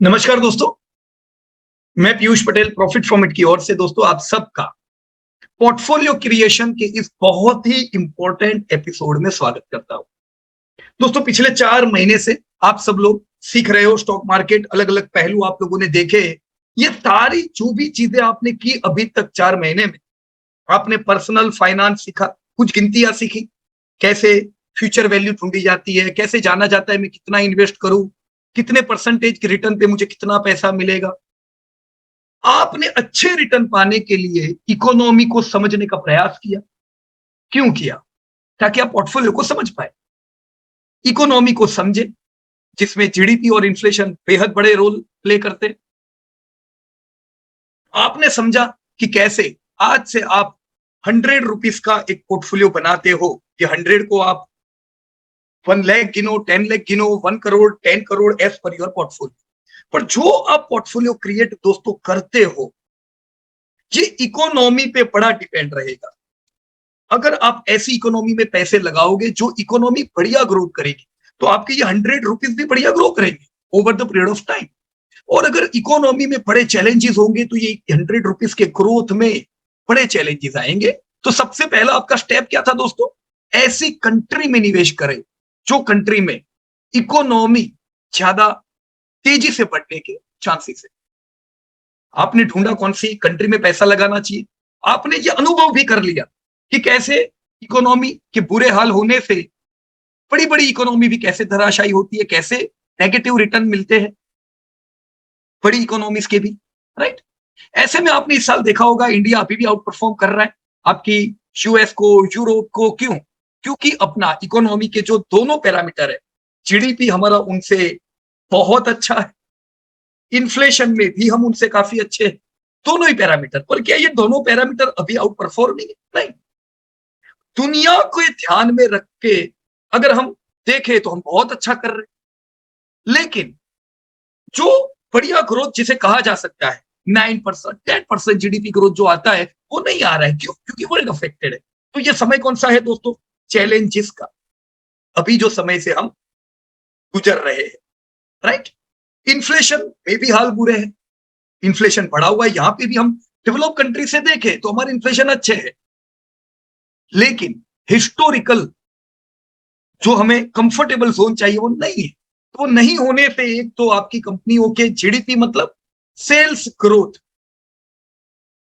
नमस्कार दोस्तों। मैं Piyush Patel profit from it की ओर से दोस्तों आप सबका पोर्टफोलियो क्रिएशन के इस बहुत ही इंपॉर्टेंट एपिसोड में स्वागत करता हूं। दोस्तों पिछले 4 महीने से आप सब लोग सीख रहे हो स्टॉक मार्केट, अलग अलग पहलू आप लोगों ने देखे। ये सारी जो भी चीजें आपने की अभी तक 4 महीने में, आपने पर्सनल फाइनेंस सीखा, कुछ गिनतियां सीखी, कैसे फ्यूचर वैल्यू ढूंढी जाती है, कैसे जाना जाता है मैं कितना इन्वेस्ट करूं, कितने परसेंटेज के रिटर्न पे मुझे कितना पैसा मिलेगा। आपने अच्छे रिटर्न पाने के लिए इकोनॉमी को समझने का प्रयास किया। क्यों किया? ताकि आप पोर्टफोलियो को समझ पाए, इकोनॉमी को समझे, जिसमें जीडीपी और इन्फ्लेशन बेहद बड़े रोल प्ले करते। आपने समझा कि कैसे आज से आप 100 रुपीज का एक पोर्टफोलियो बनाते हो। ये 100 को आप 1 लाख गिनो, 10 लाख गिनो, 1 crore, 10 crore as per your portfolio. पर जो आप पोर्टफोलियो क्रिएट दोस्तों करते हो, ये इकोनॉमी पे बड़ा डिपेंड रहेगा। अगर आप ऐसी इकोनॉमी में पैसे लगाओगे जो इकोनॉमी बढ़िया ग्रोथ करेगी, तो आपके ये 100 रुपीज भी बढ़िया ग्रो करेंगे over the period of time. और अगर इकोनॉमी में बड़े चैलेंजेस होंगे तो ये 100 रुपीज के ग्रोथ में बड़े चैलेंजेस आएंगे। तो सबसे पहला आपका स्टेप क्या था दोस्तों? ऐसी कंट्री में निवेश करें जो कंट्री में इकोनॉमी ज्यादा तेजी से बढ़ने के चांसेस है। आपने ढूंढा कौन सी कंट्री में पैसा लगाना चाहिए। आपने ये अनुभव भी कर लिया कि कैसे इकोनॉमी के बुरे हाल होने से बड़ी बड़ी इकोनॉमी भी कैसे धराशायी होती है, कैसे नेगेटिव रिटर्न मिलते हैं बड़ी इकोनॉमीज के भी, राइट। ऐसे में आपने इस साल देखा होगा इंडिया अभी भी आउट परफॉर्म कर रहा है आपकी यूएस को, यूरोप को। क्यों? क्योंकि अपना इकोनॉमी के जो दोनों पैरामीटर है, जीडीपी हमारा उनसे बहुत अच्छा है, इन्फ्लेशन में भी हम उनसे काफी अच्छे हैं, दोनों ही पैरामीटर। पर क्या ये दोनों पैरामीटर अभी आउट परफॉर्मिंग है? नहीं। दुनिया को ध्यान में रख के अगर हम देखें तो हम बहुत अच्छा कर रहे हैं। लेकिन जो बढ़िया ग्रोथ जिसे कहा जा सकता है 9%, 10% जीडीपी ग्रोथ जो आता है वो नहीं आ रहा है। क्यों? क्योंकि वर्ल्ड अफेक्टेड है। तो ये समय कौन सा है दोस्तों? चैलेंजेस का। अभी जो समय से हम गुजर रहे हैं, राइट। इन्फ्लेशन में भी हाल बुरे हैं, इन्फ्लेशन बढ़ा हुआ है। यहां पे भी हम डेवलप कंट्री से देखें तो हमारे इन्फ्लेशन अच्छे है, लेकिन हिस्टोरिकल जो हमें कंफर्टेबल जोन चाहिए वो नहीं है। तो नहीं होने से एक तो आपकी कंपनियों के जीडीपी मतलब सेल्स ग्रोथ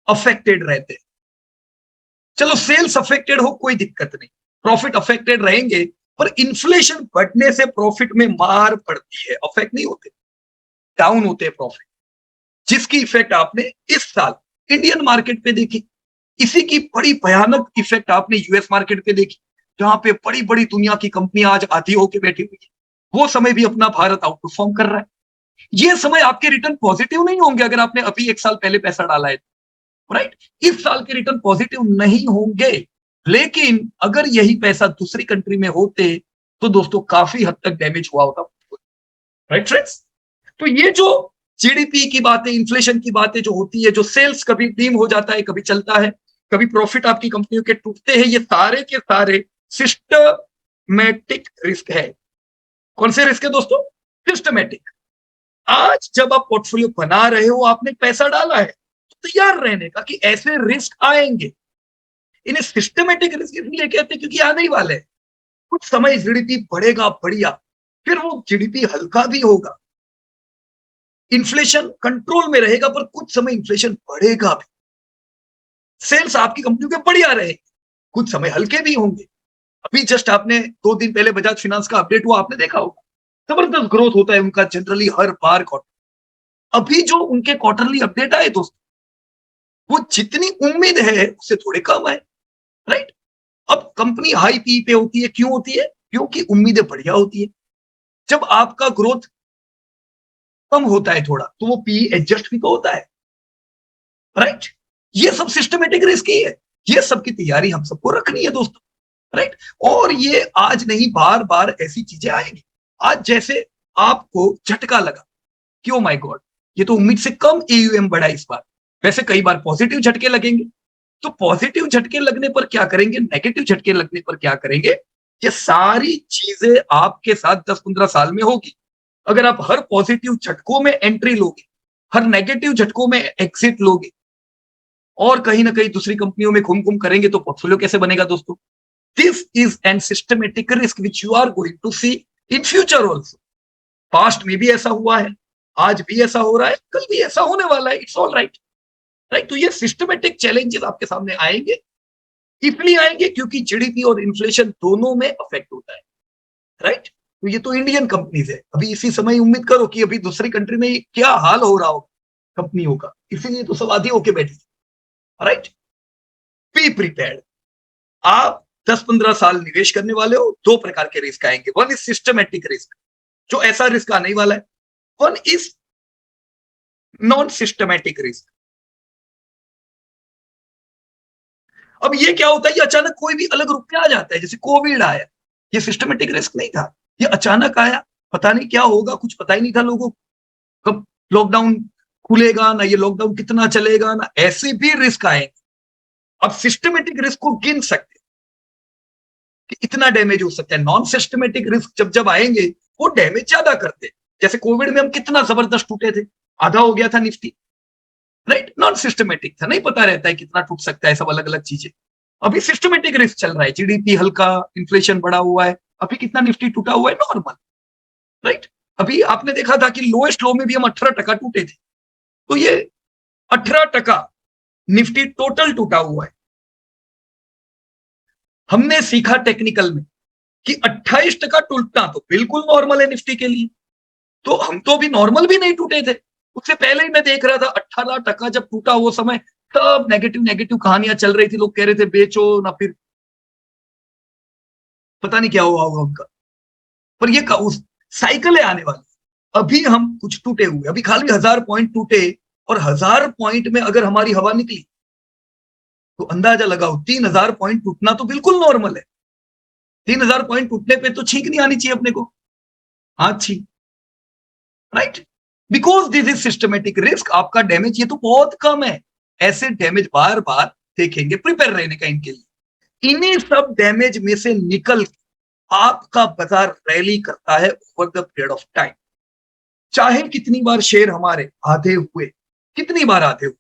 अफेक्टेड रहते हैं। चलो सेल्स अफेक्टेड हो कोई दिक्कत नहीं, प्रॉफिट अफेक्टेड रहेंगे। पर इन्फ्लेशन बढ़ने से प्रॉफिट में मार पड़ती है, अफेक्ट नहीं होते, डाउन होते हैं प्रॉफिट। जिसकी इफेक्ट आपने इस साल इंडियन मार्केट पे देखी। इसी की बड़ी भयानक इफेक्ट आपने यूएस मार्केट पे देखी, जहां पे बड़ी बड़ी दुनिया की कंपनियां आज आधी होके बैठी हुई है। वो समय भी अपना भारत आउट परफॉर्म कर रहा है। ये समय आपके रिटर्न पॉजिटिव नहीं होंगे अगर आपने अभी एक साल पहले पैसा डाला है, राइट। इस साल के रिटर्न पॉजिटिव नहीं होंगे। लेकिन अगर यही पैसा दूसरी कंट्री में होते तो दोस्तों काफी हद तक डैमेज हुआ होता, राइट फ्रेंड्स। तो ये जो जीडीपी की बातें, इन्फ्लेशन की बातें जो होती है, जो सेल्स कभी डीम हो जाता है, कभी चलता है, कभी प्रॉफिट आपकी कंपनियों के टूटते हैं, ये सारे के सारे सिस्टमैटिक रिस्क है। कौन से रिस्क है दोस्तों? सिस्टमैटिक। आज जब आप पोर्टफोलियो बना रहे हो, आपने पैसा डाला है, तो तैयार रहने का कि ऐसे रिस्क आएंगे। इन्हें सिस्टमैटिक रिस्क इसलिए कहते हैं क्योंकि आने ही वाले हैं। कुछ समय जीडीपी बढ़ेगा बढ़िया, फिर वो जीडीपी हल्का भी होगा, इन्फ्लेशन कंट्रोल में रहेगा, पर कुछ समय इन्फ्लेशन बढ़ेगा भी। सेल्स आपकी कंपनियों के बढ़िया रहेगी, कुछ समय हल्के भी होंगे। अभी जस्ट आपने 2 दिन पहले बजाज फाइनेंस का अपडेट हुआ, आपने देखा होगा, जबरदस्त ग्रोथ होता है उनका जनरली हर बार क्वार्टर। अभी जो उनके क्वार्टरली अपडेट आए दोस्तों, वो जितनी उम्मीद है उससे थोड़े कम है, राइट। अब कंपनी हाई पी पे होती है, क्यों होती है? क्योंकि उम्मीदें बढ़िया होती है। जब आपका ग्रोथ कम होता है थोड़ा, तो वो पी एडजस्ट भी तो होता है, राइट। ये सब सिस्टमेटिक रिस्क ही है। ये सब की तैयारी हम सबको रखनी है दोस्तों, राइट। और ये आज नहीं, बार बार ऐसी चीजें आएंगी। आज जैसे आपको झटका लगा कि ओ माय गॉड, ये तो उम्मीद से कम एयूएम बढ़ा इस बार। वैसे कई बार पॉजिटिव झटके लगेंगे। तो पॉजिटिव झटके लगने पर क्या करेंगे, नेगेटिव झटके लगने पर क्या करेंगे, ये सारी चीजें आपके साथ 10-15 साल में होगी। अगर आप हर पॉजिटिव झटकों में एंट्री लोगे, हर नेगेटिव झटकों में एग्जिट लोगे और कहीं ना कहीं दूसरी कंपनियों में घूम घूम करेंगे तो पोर्टफोलियो कैसे बनेगा दोस्तों? This is an systematic risk which you are going to see in future also. Past में भी ऐसा हुआ है, आज भी ऐसा हो रहा है, कल भी ऐसा होने वाला है। It's all right, right. तो ये सिस्टमेटिक चैलेंजेस आपके सामने आएंगे, इसलिए आएंगे क्योंकि जीडीपी और इन्फ्लेशन दोनों में अफेक्ट होता है, राइट। तो ये तो इंडियन कंपनीज है, अभी इसी समय उम्मीद करो कि अभी दूसरी कंट्री में क्या हाल हो रहा होगा कंपनियों का, इसीलिए तो सब आधी होके बैठी, राइट। Be prepared. आप 10-15 साल निवेश करने वाले हो, दो प्रकार के रिस्क आएंगे। वन इज सिस्टमेटिक रिस्क, जो ऐसा रिस्क आने वाला है। One is non systematic risk. अब ये क्या होता है, ये अचानक कोई भी अलग रूप में आ जाता है, जैसे कोविड आया, ये सिस्टमेटिक रिस्क नहीं था, ये अचानक आया, पता नहीं क्या होगा, कुछ पता ही नहीं था लोगों को कब लॉकडाउन खुलेगा, ना ये लॉकडाउन कितना चलेगा, ना ऐसे भी रिस्क आएंगे। अब सिस्टमेटिक रिस्क को गिन सकते कि इतना डैमेज हो सकता है। नॉन सिस्टमेटिक रिस्क जब जब आएंगे वो डैमेज ज्यादा करते, जैसे कोविड में हम कितना जबरदस्त टूटे थे, आधा हो गया था निफ्टी, राइट। नॉन सिस्टमेटिक था, नहीं पता रहता है कितना टूट सकता है, सब अलग अलग चीजें। अभी सिस्टमेटिक रिस्क चल रहा है, जीडीपी हल्का, इन्फ्लेशन बढ़ा हुआ है, अभी कितना निफ्टी टूटा हुआ है, नॉर्मल, राइट। अभी आपने देखा था कि लोएस्ट लो में भी हम 18% टूटे थे, तो ये 18% निफ्टी टोटल टूटा हुआ है। हमने सीखा टेक्निकल में कि 28% टूटना तो बिल्कुल नॉर्मल है निफ्टी के लिए, तो हम तो अभी नॉर्मल भी नहीं टूटे थे। उससे पहले ही मैं देख रहा था 18% जब टूटा वो समय, तब नेगेटिव नेगेटिव कहानियां चल रही थी, लोग कह रहे थे बेचो ना, फिर पता नहीं क्या हुआ होगा उनका। पर ये उस साइकिल है आने वाली। अभी हम कुछ टूटे हुए, अभी खाली 1000 पॉइंट टूटे, और 1000 पॉइंट में अगर हमारी हवा निकली तो अंदाजा लगाओ 3000 पॉइंट टूटना तो बिल्कुल नॉर्मल है। 3000 पॉइंट टूटने पे तो छींक नहीं आनी चाहिए अपने को, हाथ छींक, right. Because this is systematic risk. आपका डैमेज ये तो बहुत कम है, ऐसे डैमेज बार बार देखेंगे, प्रिपेयर रहने का इनके लिए। इन्हीं सब डैमेज में से निकल आपका बाजार रैली करता है over the period of time. चाहे कितनी बार शेयर हमारे आधे हुए, कितनी बार आधे हुए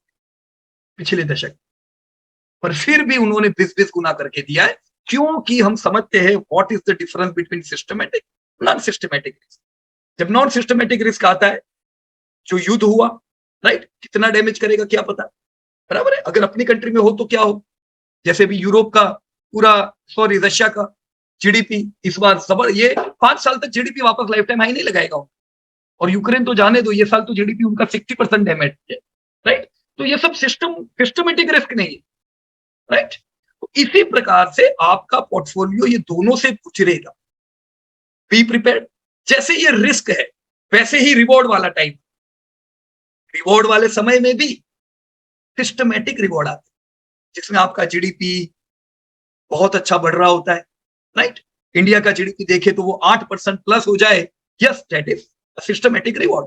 पिछले दशक, पर फिर भी उन्होंने 20-20 गुना करके दिया है, क्योंकि हम समझते हैं what is the difference between systematic non systematic risk. जब नॉन सिस्टमेटिक रिस्क आता है, जो युद्ध हुआ, राइट, कितना डैमेज करेगा क्या पता, बराबर है। अगर अपनी कंट्री में हो तो क्या हो, जैसे भी यूरोप का पूरा, सॉरी रशिया का जीडीपी इस बार जबर, ये 5 साल तक जीडीपी वापस लाइफ टाइम हाई नहीं लगाएगा, और यूक्रेन तो जाने दो, ये साल तो जीडीपी उनका 60% डैमेज है, राइट। तो ये सब सिस्टमेटिक रिस्क नहीं है, राइट। तो इसी प्रकार से आपका पोर्टफोलियो ये दोनों से गुजरेगा। Be prepared. जैसे ये रिस्क है, वैसे ही रिवॉर्ड वाला टाइम, रिवॉर्ड वाले समय में भी सिस्टमेटिक रिवॉर्ड आते हैं, जिसमें आपका जीडीपी बहुत अच्छा बढ़ रहा होता है, राइट। इंडिया का जीडीपी देखे तो वो 8% प्लस हो जाए, yes that is systematic reward.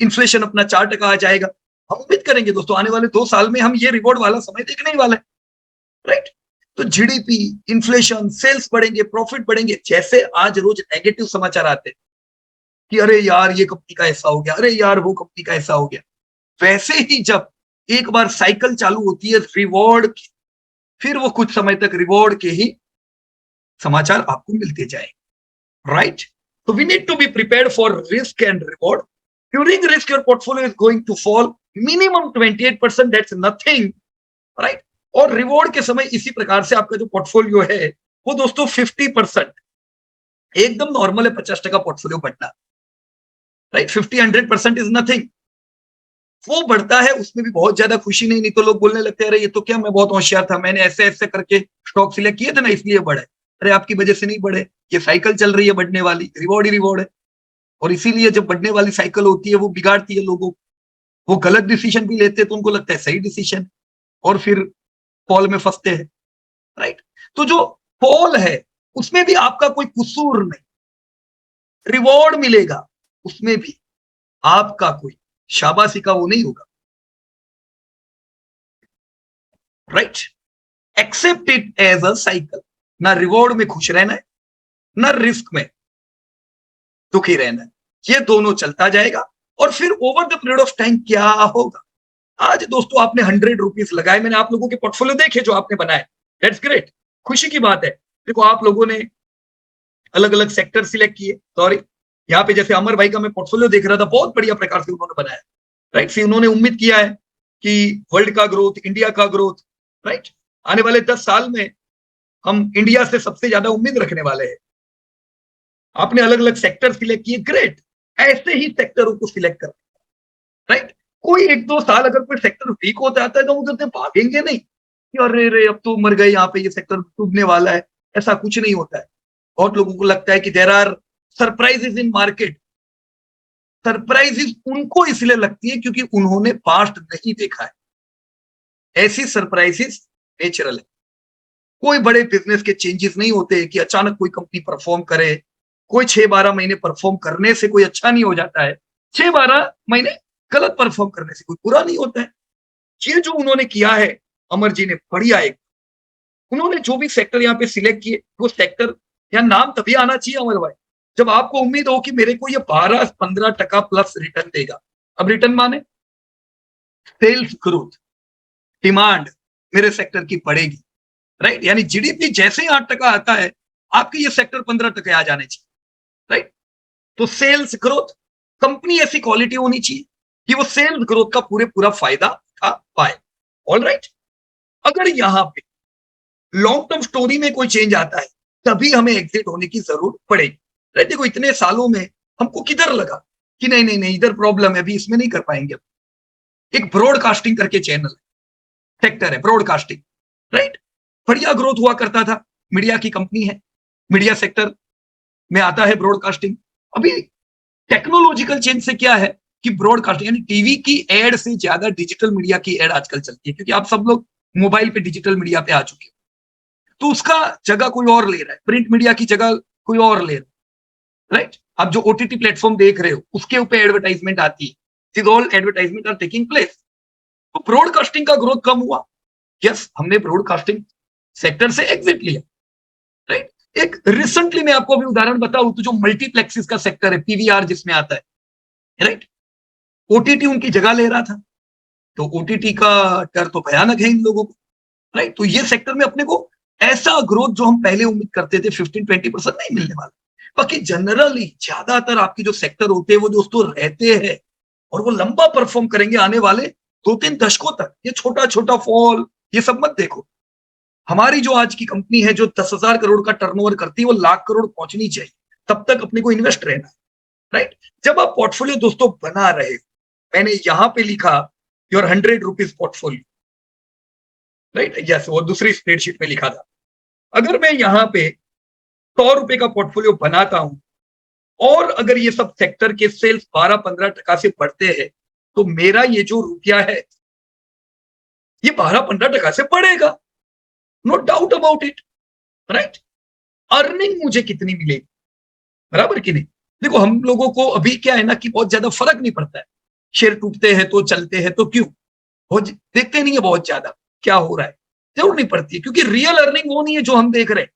Inflation अपना 4% आ जाएगा। हम उम्मीद करेंगे दोस्तों आने वाले 2 साल में हम ये रिवॉर्ड वाला समय देखने ही वाले, राइट। तो जीडीपी, इन्फ्लेशन, सेल्स बढ़ेंगे, प्रॉफिट बढ़ेंगे। जैसे आज रोज नेगेटिव समाचार आते हैं कि अरे यार ये कंपनी का ऐसा हो गया, अरे यार वो कंपनी का ऐसा हो गया, वैसे ही जब एक बार साइकिल चालू होती है रिवॉर्ड की, फिर वो कुछ समय तक रिवॉर्ड के ही समाचार आपको मिलते जाए, right. So we need to be prepared for risk and reward. During risk, your portfolio is going to fall minimum 28%. That's nothing, right? और रिवॉर्ड के समय इसी प्रकार से आपका जो पोर्टफोलियो है वो दोस्तों 50% एकदम नॉर्मल है। 50% पोर्टफोलियो बढ़ना, राइट। 50-100% is nothing. वो बढ़ता है, उसमें भी बहुत ज्यादा खुशी नहीं तो लोग बोलने लगते हैं अरे ये तो क्या, मैं बहुत होशियार था, मैंने ऐसे ऐसे करके स्टॉक सिलेक्ट किए थे ना इसलिए बढ़े। अरे आपकी वजह से नहीं बढ़े, ये साइकिल चल रही है बढ़ने वाली, रिवॉर्ड ही रिवॉर्ड है। और इसीलिए जब बढ़ने वाली साइकिल होती है वो बिगाड़ती है लोगों को, वो गलत डिसीजन भी लेते हैं तो उनको लगता है सही डिसीजन, और फिर फॉल में फंसते हैं, राइट। तो जो फॉल है उसमें भी आपका कोई कसूर नहीं, रिवॉर्ड मिलेगा उसमें भी आपका कोई शाबाशी का वो नहीं होगा, right. Accept it as a cycle. ना रिवॉर्ड में खुश रहना है, ना रिस्क में दुखी रहना है। ये दोनों चलता जाएगा और फिर over the period of time क्या होगा। आज दोस्तों आपने 100 रुपीज लगाए, मैंने आप लोगों के पोर्टफोलियो देखे जो आपने बनाए, दैट्स ग्रेट, खुशी की बात है। देखो आप लोगों ने अलग अलग सेक्टर सिलेक्ट किए, सॉरी यहाँ पे जैसे अमर भाई का मैं पोर्टफोलियो देख रहा था, बहुत बढ़िया प्रकार से उन्होंने बनाया, राइट। फिर उन्होंने उम्मीद किया है कि वर्ल्ड का ग्रोथ, इंडिया का ग्रोथ, राइट, आने वाले 10 साल में हम इंडिया से सबसे ज्यादा उम्मीद रखने वाले हैं। आपने अलग अलग सेक्टर सिलेक्ट किए, ग्रेट, ऐसे ही सेक्टरों को सिलेक्ट कर, राइट। कोई 1-2 साल अगर कोई सेक्टर वीक हो जाता है तो उधर से भागेंगे नहीं कि अरे रे अब तो मर गए, यहाँ पे ये सेक्टर डूबने वाला है, ऐसा कुछ नहीं होता है। बहुत लोगों को लगता है कि there are surprises in market, surprises उनको इसलिए लगती है क्योंकि उन्होंने पास्ट नहीं देखा है, ऐसी सरप्राइजेस नेचुरल है। कोई बड़े बिजनेस के चेंजेस नहीं होते कि अचानक कोई कंपनी परफॉर्म करे, कोई 6-12 महीने परफॉर्म करने से कोई अच्छा नहीं हो जाता है, 6-12 महीने गलत परफॉर्म करने से कोई बुरा नहीं होता है। ये जो उन्होंने किया है अमर जी ने, बढ़िया एक, उन्होंने जो भी सेक्टर यहाँ पे सिलेक्ट किए, वो सेक्टर यहाँ नाम तभी आना चाहिए अमर भाई जब आपको उम्मीद हो कि मेरे को ये 12-15% प्लस रिटर्न देगा। अब रिटर्न माने सेल्स ग्रोथ, डिमांड मेरे सेक्टर की बढ़ेगी, राइट, यानी जीडीपी जैसे ही 8% आता है आपके ये सेक्टर 15% आ जाने चाहिए, राइट। तो सेल्स ग्रोथ, कंपनी ऐसी क्वालिटी होनी चाहिए कि वो सेल्स ग्रोथ का पूरा फायदा उठा पाए, ऑल राइट। अगर यहाँ पे लॉन्ग टर्म स्टोरी में कोई चेंज आता है तभी हमें एग्जिट होने की जरूरत पड़ेगी, राइट। देखो इतने सालों में हमको किधर लगा कि नहीं नहीं नहीं इधर प्रॉब्लम है, अभी इसमें नहीं कर पाएंगे। एक ब्रॉडकास्टिंग करके चैनल सेक्टर है, ब्रॉडकास्टिंग, राइट, बढ़िया ग्रोथ हुआ करता था, मीडिया की कंपनी है, मीडिया सेक्टर में आता है ब्रॉडकास्टिंग। अभी टेक्नोलॉजिकल चेंज से क्या है कि ब्रॉडकास्टिंग यानी टीवी की एड से ज्यादा डिजिटल मीडिया की एड आजकल चलती है, क्योंकि आप सब लोग मोबाइल पे डिजिटल मीडिया पे आ चुके हो, तो उसका जगह कोई और ले रहा है, प्रिंट मीडिया की जगह कोई और ले रहा है, राइट। आप जो ओटीटी प्लेटफॉर्म देख रहे हो उसके ऊपर एडवर्टाइजमेंट आती है, all advertisement are taking place. तो ब्रॉडकास्टिंग का ग्रोथ कम हुआ, यस, हमने ब्रॉडकास्टिंग सेक्टर से एग्जिट लिया, राइट। एक रिसेंटली मैं आपको अभी उदाहरण बताऊं तो जो मल्टीप्लेक्सिस का सेक्टर है, पीवीआर जिसमें आता है, राइट, ओटीटी उनकी जगह ले रहा था, तो ओटीटी का डर तो भयानक है इन लोगों को, राइट। तो ये सेक्टर में अपने को ऐसा ग्रोथ जो हम पहले उम्मीद करते थे 15-20% नहीं मिलने वाला। बाकी जनरली ज्यादातर आपकी जो सेक्टर होते हैं वो दोस्तों रहते हैं और वो लंबा परफॉर्म करेंगे आने वाले 2-3 दशकों तक। ये छोटा छोटा फॉल ये सब मत देखो। हमारी जो आज की कंपनी है जो 10,000 करोड़ का टर्नओवर करती है वो लाख करोड़ पहुंचनी चाहिए, तब तक अपने को इन्वेस्ट रहना है, राइट। जब आप पोर्टफोलियो दोस्तों बना रहे, मैंने यहां पे लिखा your 100 rupees portfolio, right, yes, वो दूसरी स्प्रेडशीट में लिखा था। अगर मैं यहाँ पे 100 रुपए का पोर्टफोलियो बनाता हूं और अगर ये सब सेक्टर के सेल्स 12-15% से बढ़ते हैं तो मेरा ये जो रुपया है ये 12-15% से बढ़ेगा, no doubt about it, right. Earning मुझे कितनी मिलेगी, बराबर कि नहीं। देखो हम लोगों को अभी क्या है ना कि बहुत ज्यादा फर्क नहीं पड़ता है, शेयर टूटते हैं तो चलते हैं तो क्यों, बहुत देखते नहीं है बहुत ज्यादा क्या हो रहा है, जरूर नहीं पड़ती है, क्योंकि रियल अर्निंग वो नहीं है जो हम देख रहे हैं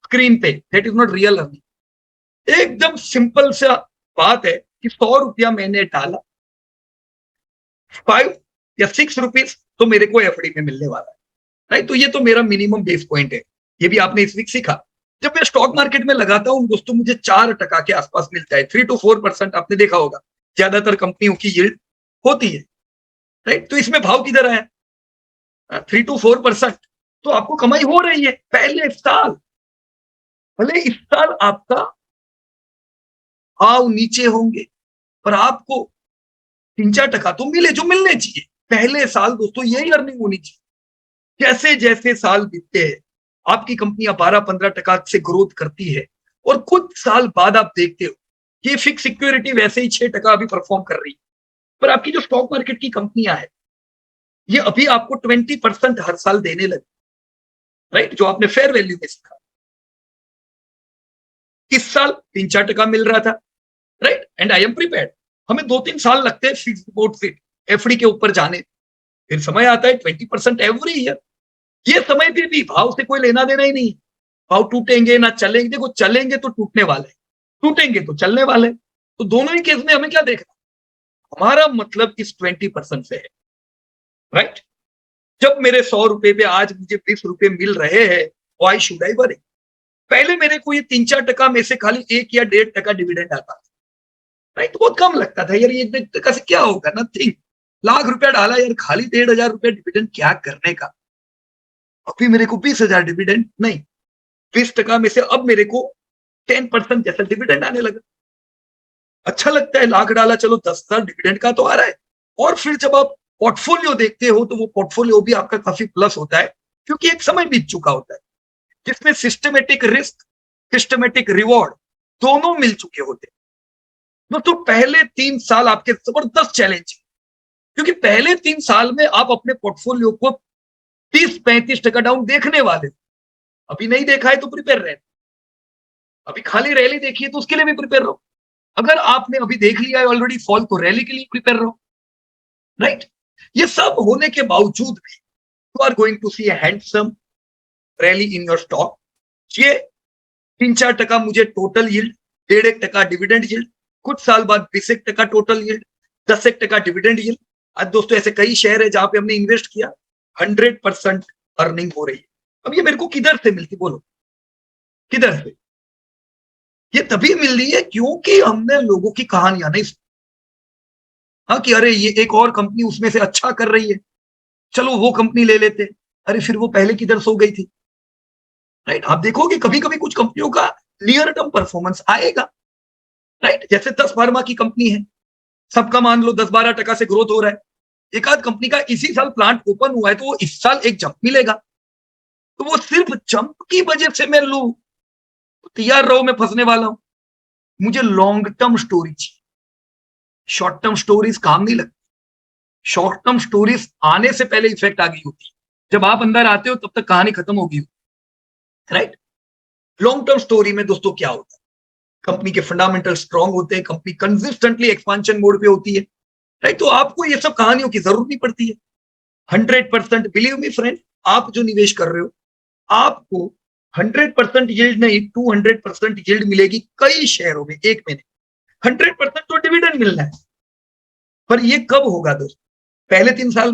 स्क्रीन पे, that is not real earning. एकदम सिंपल सा बात है कि 100 रुपया मैंने डाला, 5 या 6 रुपीज तो मेरे को एफडी में मिलने वाला है, राइट। तो ये तो मेरा मिनिमम बेस पॉइंट है, ये भी आपने इस वीक सीखा। जब मैं स्टॉक मार्केट में लगाता हूं दोस्तों मुझे 4% के आसपास मिलता है, 3-4% आपने देखा होगा ज्यादातर कंपनियों की यील्ड होती है, राइट। तो इसमें भाव किधर आया, 3-4%, तो आपको कमाई हो रही है पहले साल। भले इस साल आपका भाव नीचे होंगे पर आपको 3-4% तो मिले जो मिलने चाहिए पहले साल दोस्तों, यही अर्निंग होनी चाहिए। जैसे जैसे साल बीतते हैं आपकी कंपनियां 12-15% से ग्रोथ करती है और कुछ साल बाद आप देखते हो कि फिक्स सिक्योरिटी वैसे ही 6% अभी परफॉर्म कर रही है, पर आपकी जो स्टॉक मार्केट की कंपनियां है ये अभी आपको 20% हर साल देने लगे, राइट, जो आपने फेयर वैल्यू में सीखा। इस साल 3-4% मिल रहा था, right, and I am prepared. हमें 2-3 साल लगते हैं फिक्स डिपॉजिट एफडी के ऊपर जाने, फिर समय आता है 20% एवरी ईयर। ये समय पे भी भाव से कोई लेना देना ही नहीं, भाव टूटेंगे ना चलेंगे, देखो चलेंगे तो टूटने वाले, टूटेंगे तो चलने वाले। तो दोनों ही केस में हमें क्या देखना, हमारा मतलब इस 20% से है, राइट। जब मेरे 100 रुपए पे आज मुझे 20 रुपए मिल रहे हैं, व्हाई शुड आई वरी। पहले मेरे को ये 3-4% में से खाली 1 या 1.5% डिविडेंड आता था, राइट। बहुत कम लगता था यार, ये 1.5% से क्या होगा, नथिंग। लाख रुपया डाला यार, खाली 1,500 रुपया डिविडेंड क्या करने का। अभी मेरे को 20,000 डिविडेंड नहीं, 20% में से अब मेरे को 10% जैसा डिविडेंड आने लगा। अच्छा लगता है, लाख डाला, चलो 10,000 डिविडेंड का तो आ रहा है। और फिर जब आप पोर्टफोलियो देखते हो तो वो पोर्टफोलियो भी आपका काफी प्लस होता है, क्योंकि एक समय बीत चुका होता है जिसमें सिस्टमेटिक रिस्क, सिस्टमेटिक रिवॉर्ड दोनों मिल चुके होते हैं। दोस्तों पहले 3 साल आपके जबरदस्त चैलेंज, क्योंकि पहले 3 साल में आप अपने पोर्टफोलियो को 30-35% डाउन देखने वाले। अभी नहीं देखा है तो प्रिपेयर रहे, अभी खाली रैली देखी है तो उसके लिए भी प्रिपेयर रहो। अगर आपने अभी देख लिया है ऑलरेडी फॉल, तो रैली के लिए प्रिपेयर रहो, राइट। ये सब होने के बावजूद भी you are going to see a handsome rally in your stock. ये 3-4% मुझे टोटल यील्ड, 1.5% डिविडेंड यील्ड, कुछ साल बाद 20% टोटल यील्ड, 10% डिविडेंड यील्ड। आज दोस्तों ऐसे कई शेयर है जहां पे हमने इन्वेस्ट किया, 100% अर्निंग हो रही है। अब ये मेरे को किधर से मिलती, बोलो किधर से? ये तभी मिल रही है क्योंकि हमने लोगों की कहानियां नहीं सुनी। हाँ कि अरे ये एक और कंपनी उसमें से अच्छा कर रही है, चलो वो कंपनी ले लेते। अरे फिर वो पहले किधर सो गई थी, राइट। आप देखोगे कभी कभी कुछ कंपनियों का नियर टर्म परफॉर्मेंस आएगा, राइट। जैसे 10 फार्मा की कंपनी है, सबका मान लो 10-12% से ग्रोथ हो रहा है। एक आध कंपनी का इसी साल प्लांट ओपन हुआ है तो वो इस साल एक जंप मिलेगा, तो वो सिर्फ जंप की वजह से मैं लू, तैयार रहो, मैं फंसने वाला हूं। मुझे लॉन्ग टर्म स्टोरी चाहिए, शॉर्ट टर्म स्टोरीज काम नहीं लगती। शॉर्ट टर्म स्टोरीज आने से पहले इफेक्ट आ गई होती है, जब आप अंदर आते हो तब तक कहानी खत्म हो गई, राइट। लॉन्ग टर्म स्टोरी में दोस्तों क्या होता है, कंपनी के फंडामेंटल स्ट्रांग होते हैं, कंपनी कंसिस्टेंटली एक्सपांशन मोड पे होती है, राइट। तो आपको ये सब कहानियों की जरूरत नहीं पड़ती है। 100% बिलीव मी फ्रेंड, आप जो निवेश कर रहे हो आपको 100% यील्ड नहीं, 200% यील्ड मिलेगी कई शेयरों में एक महीने। 100% तो डिविडेंड मिलना है, पर ये कब होगा दोस्त? पहले 3 साल,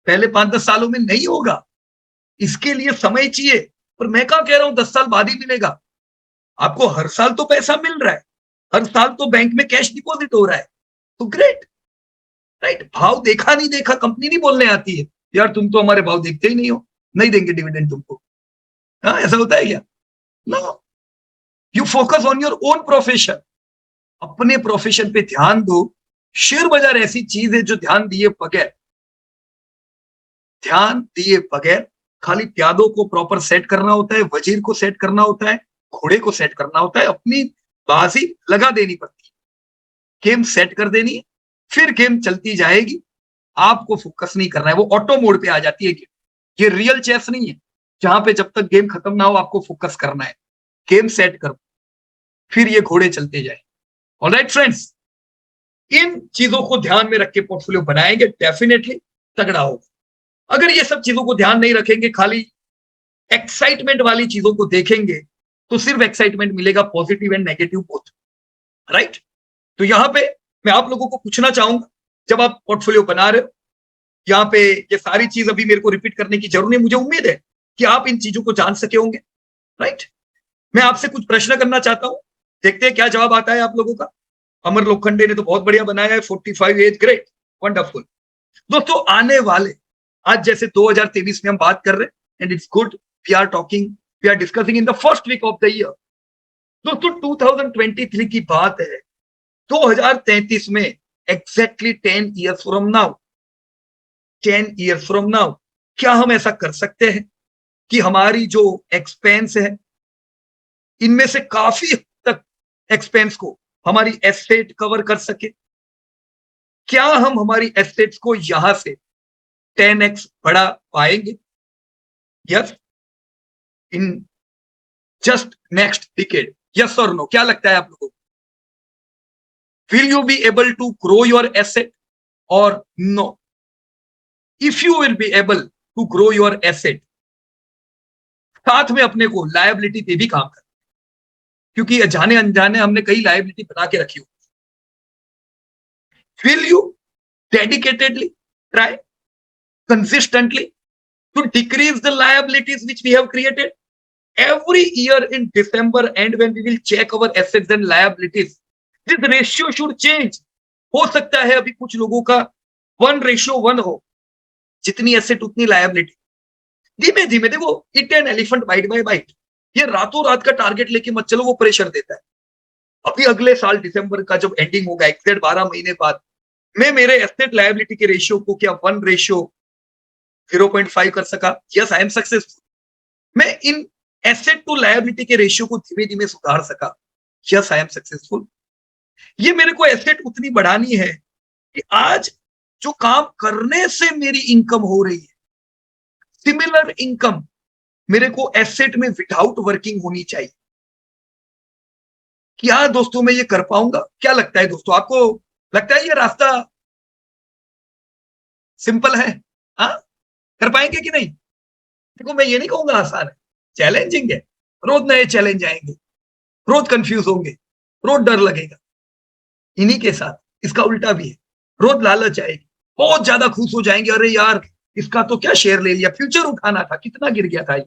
पहले 5-10 सालों में नहीं होगा, इसके लिए समय चाहिए। पर मैं क्या कह रहा हूं, 10 साल बाद ही मिलेगा। आपको हर साल तो पैसा मिल रहा है, हर साल तो बैंक में कैश डिपॉजिट हो रहा है, तो ग्रेट, राइट। भाव देखा नहीं देखा कंपनी नहीं बोलने आती है, यार तुम तो हमारे भाव देखते ही नहीं हो, नहीं देंगे डिविडेंड तुमको। हाँ ऐसा होता है क्या? No, you focus on your own profession, अपने प्रोफेशन पे ध्यान दो। शेयर बाजार ऐसी चीज है जो ध्यान दिए बगैर खाली प्यादों को प्रॉपर सेट करना होता है, वजीर को सेट करना होता है, घोड़े को सेट करना होता है, अपनी बाजी लगा देनी पड़ती है, गेम सेट कर देनी है, फिर गेम चलती जाएगी। आपको फोकस नहीं करना है, वो ऑटो मोड पे आ जाती है गेम। ये रियल चेस नहीं है जहां पे जब तक गेम खत्म ना हो आपको फोकस करना है। गेम सेट करो, फिर ये घोड़े चलते जाए। ऑलराइट फ्रेंड्स, इन चीजों को ध्यान में रख के पोर्टफोलियो बनाएंगे, डेफिनेटली तगड़ा होगा। अगर ये सब चीजों को ध्यान नहीं रखेंगे, खाली एक्साइटमेंट वाली चीजों को देखेंगे, तो सिर्फ एक्साइटमेंट मिलेगा, positive and negative both, right. तो यहां पे मैं आप लोगों को पूछना चाहूंगा, जब आप पोर्टफोलियो बना रहे हो, यहाँ पे ये सारी चीज अभी मेरे को रिपीट करने की जरूरत नहीं, मुझे उम्मीद है कि आप इन चीजों को जान सके होंगे, राइट। मैं आपसे कुछ प्रश्न करना चाहता हूं, देखते हैं क्या जवाब आता है आप लोगों का। अमर लोखंडे ने तो बहुत बढ़िया बनाया है, 45 एज, ग्रेट, वंडरफुल। दोस्तों आने वाले, आज जैसे 2023 में हम बात कर रहे हैं, and it's good we are discussing in the first week of the year. दोस्तों 2023 की बात है, 2033 में exactly 10 years from now, 10 years from now, क्या हम ऐसा कर सकते हैं कि हमारी जो एक्सपेंस है, इनमें से काफी हद तक एक्सपेंस को हमारी एसेट कवर कर सके? क्या हम हमारी एसेट्स को यहां से 10x बढ़ा पाएंगे? Yes, in just next decade, yes और नो, क्या लगता है आप लोगों को? Will you be able to grow your asset और no? If you will be able to grow your asset, साथ में अपने को लायबिलिटी पे भी काम कर, क्योंकि जाने अनजाने हमने कई लायबिलिटी बना के रखी हो, Will you dedicatedly try consistently to decrease the liabilities which we have created? Every year in December and when we will check our assets and liabilities, this ratio should change. हो सकता है अभी कुछ लोगों का 1:1 हो, जितनी एसेट उतनी लायबिलिटी। धीमे धीमे देखो, it an elephant bite by bite. ये रातों रात का टारगेट लेके मत चलो, वो प्रेशर देता है। अभी अगले साल दिसंबर का जब एंडिंग होगा, एग्जैक्ट 12 महीने बाद, मैं मेरे एसेट लायबिलिटी के रेशियो को क्या 1:0.5 कर सका? Yes, I am successful. मैं इन एसेट टू लायबिलिटी के रेशियो को धीमे धीमे सुधार सका। Yes, I am successful. ये मेरे को एसेट उतनी बढ़ानी है कि आज जो काम करने से मेरी इनकम हो रही है, सिमिलर इनकम मेरे को एसेट में विदाउट वर्किंग होनी चाहिए। क्या दोस्तों मैं ये कर पाऊंगा? क्या लगता है दोस्तों, आपको लगता है ये रास्ता सिंपल है? हाँ, कर पाएंगे कि नहीं? देखो, मैं ये नहीं कहूंगा आसान है, चैलेंजिंग है। रोज नए चैलेंज आएंगे, रोज कंफ्यूज होंगे, रोज डर लगेगा। इन्हीं के साथ इसका उल्टा भी है, रोज लालच आएगी, बहुत ज्यादा खुश हो जाएंगे, अरे यार इसका तो क्या शेयर ले लिया, फ्यूचर उठाना था, कितना गिर गया था।